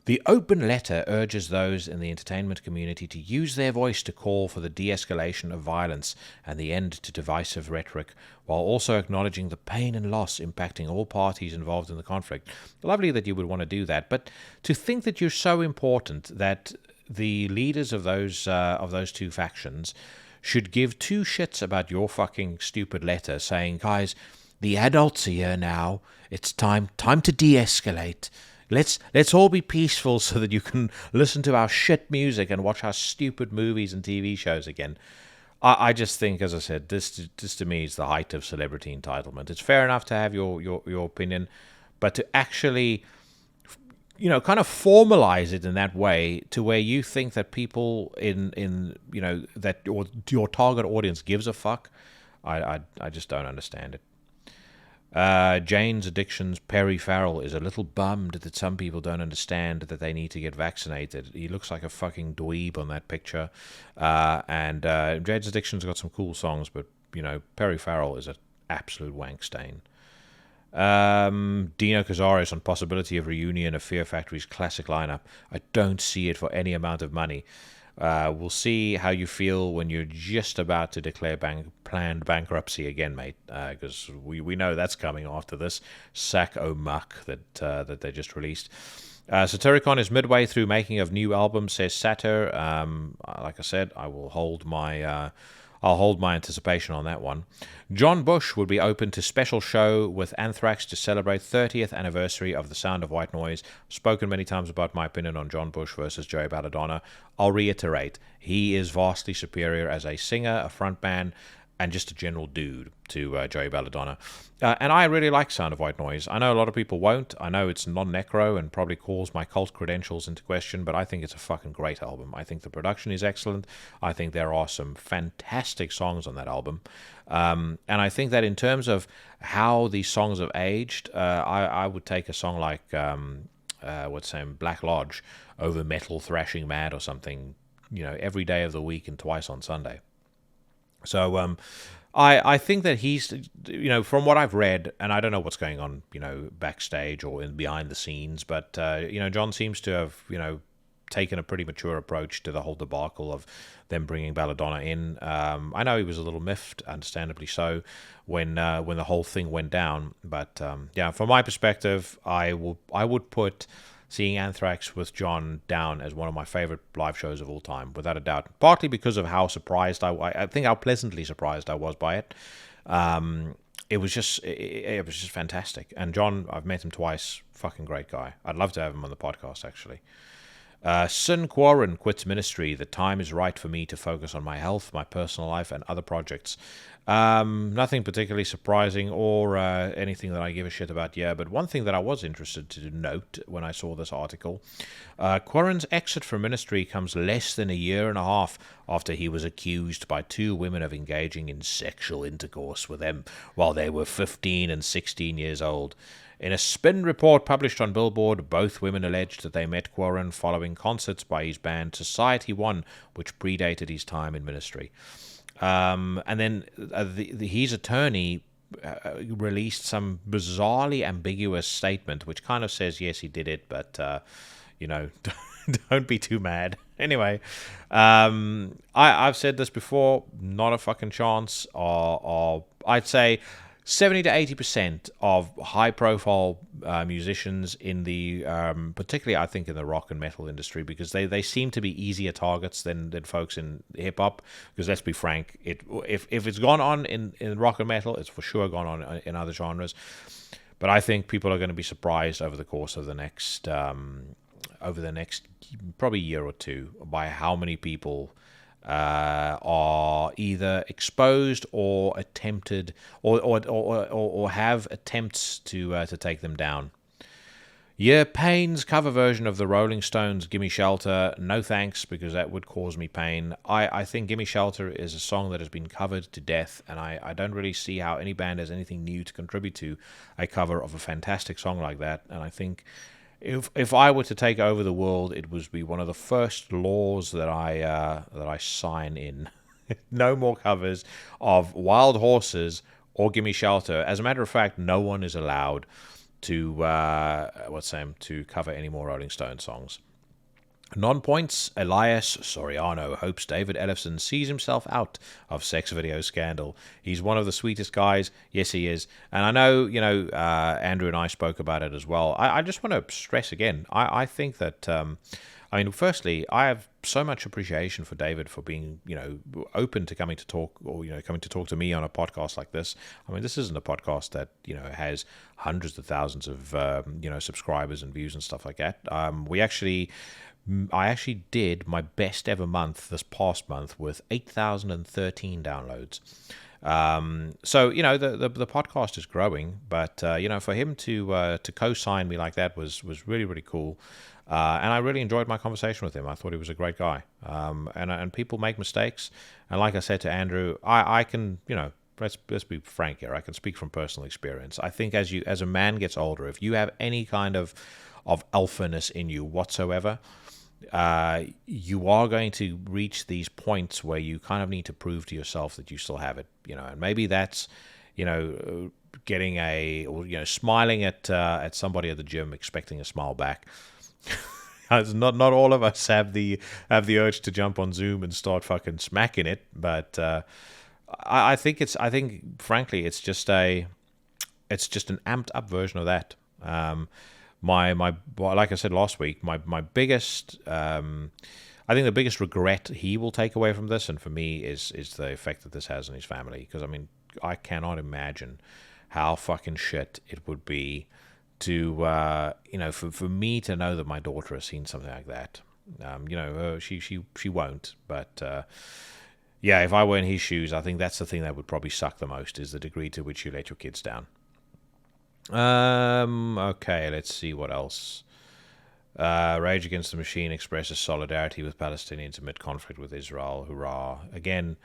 S1: The open letter urges those in the entertainment community to use their voice to call for the de-escalation of violence and the end to divisive rhetoric, while also acknowledging the pain and loss impacting all parties involved in the conflict. Lovely that you would want to do that, but to think that you're so important that the leaders of those two factions should give two shits about your fucking stupid letter saying, guys, the adults are here now. It's time to de-escalate. Let's all be peaceful so that you can listen to our shit music and watch our stupid movies and TV shows again. I just think, as I said, this to me is the height of celebrity entitlement. It's fair enough to have your opinion, but to actually, kind of formalize it in that way to where you think that people in that your target audience gives a fuck, I just don't understand it. Jane's Addiction's Perry Farrell is a little bummed that some people don't understand that they need to get vaccinated. He looks like a fucking dweeb on that picture. And Jane's Addiction's got some cool songs, but, Perry Farrell is an absolute wank stain. Dino Cazares on possibility of reunion of Fear Factory's classic lineup. I don't see it for any amount of money. We'll see how you feel when you're just about to declare planned bankruptcy again, mate, because we know that's coming after this sack o' muck that they just released. Satyricon is midway through making of new album, says Satyr. Like I said, I'll hold my anticipation on that one. John Bush would be open to special show with Anthrax to celebrate 30th anniversary of The Sound of White Noise. I've spoken many times about my opinion on John Bush versus Joey Belladonna. I'll reiterate, he is vastly superior as a singer, a frontman, and just a general dude to Joey Belladonna. And I really like Sound of White Noise. I know a lot of people won't. I know it's non-necro and probably calls my cult credentials into question, but I think it's a fucking great album. I think the production is excellent. I think there are some fantastic songs on that album. And I think that in terms of how these songs have aged, I would take a song like Black Lodge over Metal Thrashing Mad or something, every day of the week and twice on Sunday. So I think that he's, from what I've read, and I don't know what's going on, backstage or behind the scenes, but, John seems to have, taken a pretty mature approach to the whole debacle of them bringing Belladonna in. I know he was a little miffed, understandably so, when the whole thing went down. But, from my perspective, I would put seeing Anthrax with John down as one of my favorite live shows of all time, without a doubt. Partly because of how surprised I think how pleasantly surprised I was by it. It was just fantastic. And John, I've met him twice. Fucking great guy. I'd love to have him on the podcast, actually. Sin Quarren quits ministry. The time is right for me to focus on my health, my personal life, and other projects. Nothing particularly surprising or anything that I give a shit about here, but one thing that I was interested to note when I saw this article, Quarren's exit from ministry comes less than a year and a half after he was accused by two women of engaging in sexual intercourse with them while they were 15 and 16 years old. In a spin report published on Billboard, both women alleged that they met Quarren following concerts by his band Society One, which predated his time in ministry. And then his attorney released some bizarrely ambiguous statement, which kind of says, yes, he did it, but, don't be too mad. Anyway, I've said this before, not a fucking chance, or I'd say 70 to 80% of high-profile musicians in the, particularly I think in the rock and metal industry, because they seem to be easier targets than folks in hip-hop, because let's be frank, if it's gone on in rock and metal, it's for sure gone on in other genres. But I think people are going to be surprised over the course of the next probably year or two by how many people are either exposed or attempted or have attempts to take them down. Yeah, Payne's cover version of the Rolling Stones' Gimme Shelter, no thanks, because that would cause me pain. I think Gimme Shelter is a song that has been covered to death, and I don't really see how any band has anything new to contribute to a cover of a fantastic song like that. And I think if I were to take over the world, it would be one of the first laws that I sign in. No more covers of Wild Horses or Gimme Shelter. As a matter of fact, no one is allowed to cover any more Rolling Stone songs. Non-points, Elias Soriano hopes David Ellefson sees himself out of sex video scandal. He's one of the sweetest guys. Yes, he is. And I know, Andrew and I spoke about it as well. I just want to stress again, I think that, firstly, I have so much appreciation for David for being, open to coming to talk or, coming to talk to me on a podcast like this. I mean, this isn't a podcast that, has hundreds of thousands of, subscribers and views and stuff like that. I actually did my best ever month this past month with 8,013 downloads. So the podcast is growing, but for him to co-sign me like that was really, really cool. And I really enjoyed my conversation with him. I thought he was a great guy. And people make mistakes. And like I said to Andrew, I can, let's be frank here. I can speak from personal experience. I think as a man gets older, if you have any kind of alphaness in you whatsoever, you are going to reach these points where you kind of need to prove to yourself that you still have it, and maybe that's, getting smiling at somebody at the gym, expecting a smile back. Not all of us have the urge to jump on Zoom and start fucking smacking it, but I think frankly it's just an amped up version of that. Like I said last week, my biggest, I think the biggest regret he will take away from this, and for me, is the effect that this has on his family. Because I cannot imagine how fucking shit it would be to, for me to know that my daughter has seen something like that. She won't, but yeah, if I were in his shoes, I think that's the thing that would probably suck the most, is the degree to which you let your kids down. Okay, let's see what else. Rage Against the Machine expresses solidarity with Palestinians amid conflict with Israel. Hurrah. Again,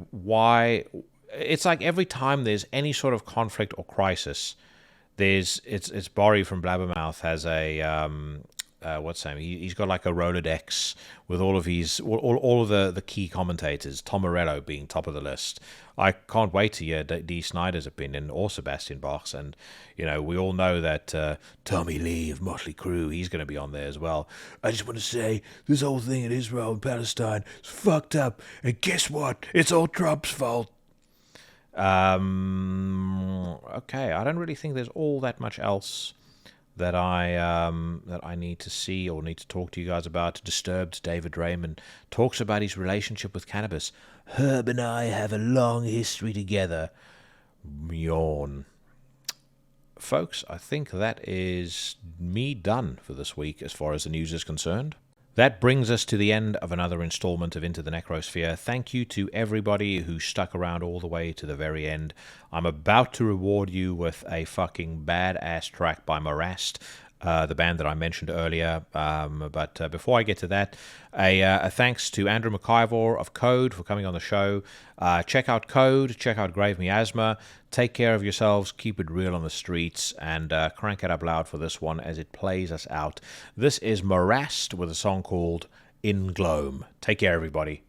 S1: why? It's like every time there's any sort of conflict or crisis, it's Borry from Blabbermouth has a what's his name? He's got like a Rolodex with all of the key commentators, Tom Morello being top of the list. I can't wait to hear Dee Snider's opinion, or Sebastian Bach's, and we all know that Tommy Lee of Motley Crue, he's going to be on there as well. I just want to say, this whole thing in Israel and Palestine is fucked up, and guess what? It's all Trump's fault. Okay, I don't really think there's all that much else that I need to see or need to talk to you guys about. Disturbed David Raymond talks about his relationship with cannabis. Herb and I have a long history together. Yawn. folks, I think that is me done for this week as far as the news is concerned. That brings us to the end of another installment of Into the Necrosphere. Thank you to everybody who stuck around all the way to the very end. I'm about to reward you with a fucking badass track by Morast, the band that I mentioned earlier. But before I get to that, a thanks to Andrew McIvor of Code for coming on the show. Check out Code, check out Grave Miasma. Take care of yourselves, keep it real on the streets, and crank it up loud for this one as it plays us out. This is Morast with a song called In Gloam. Take care, everybody.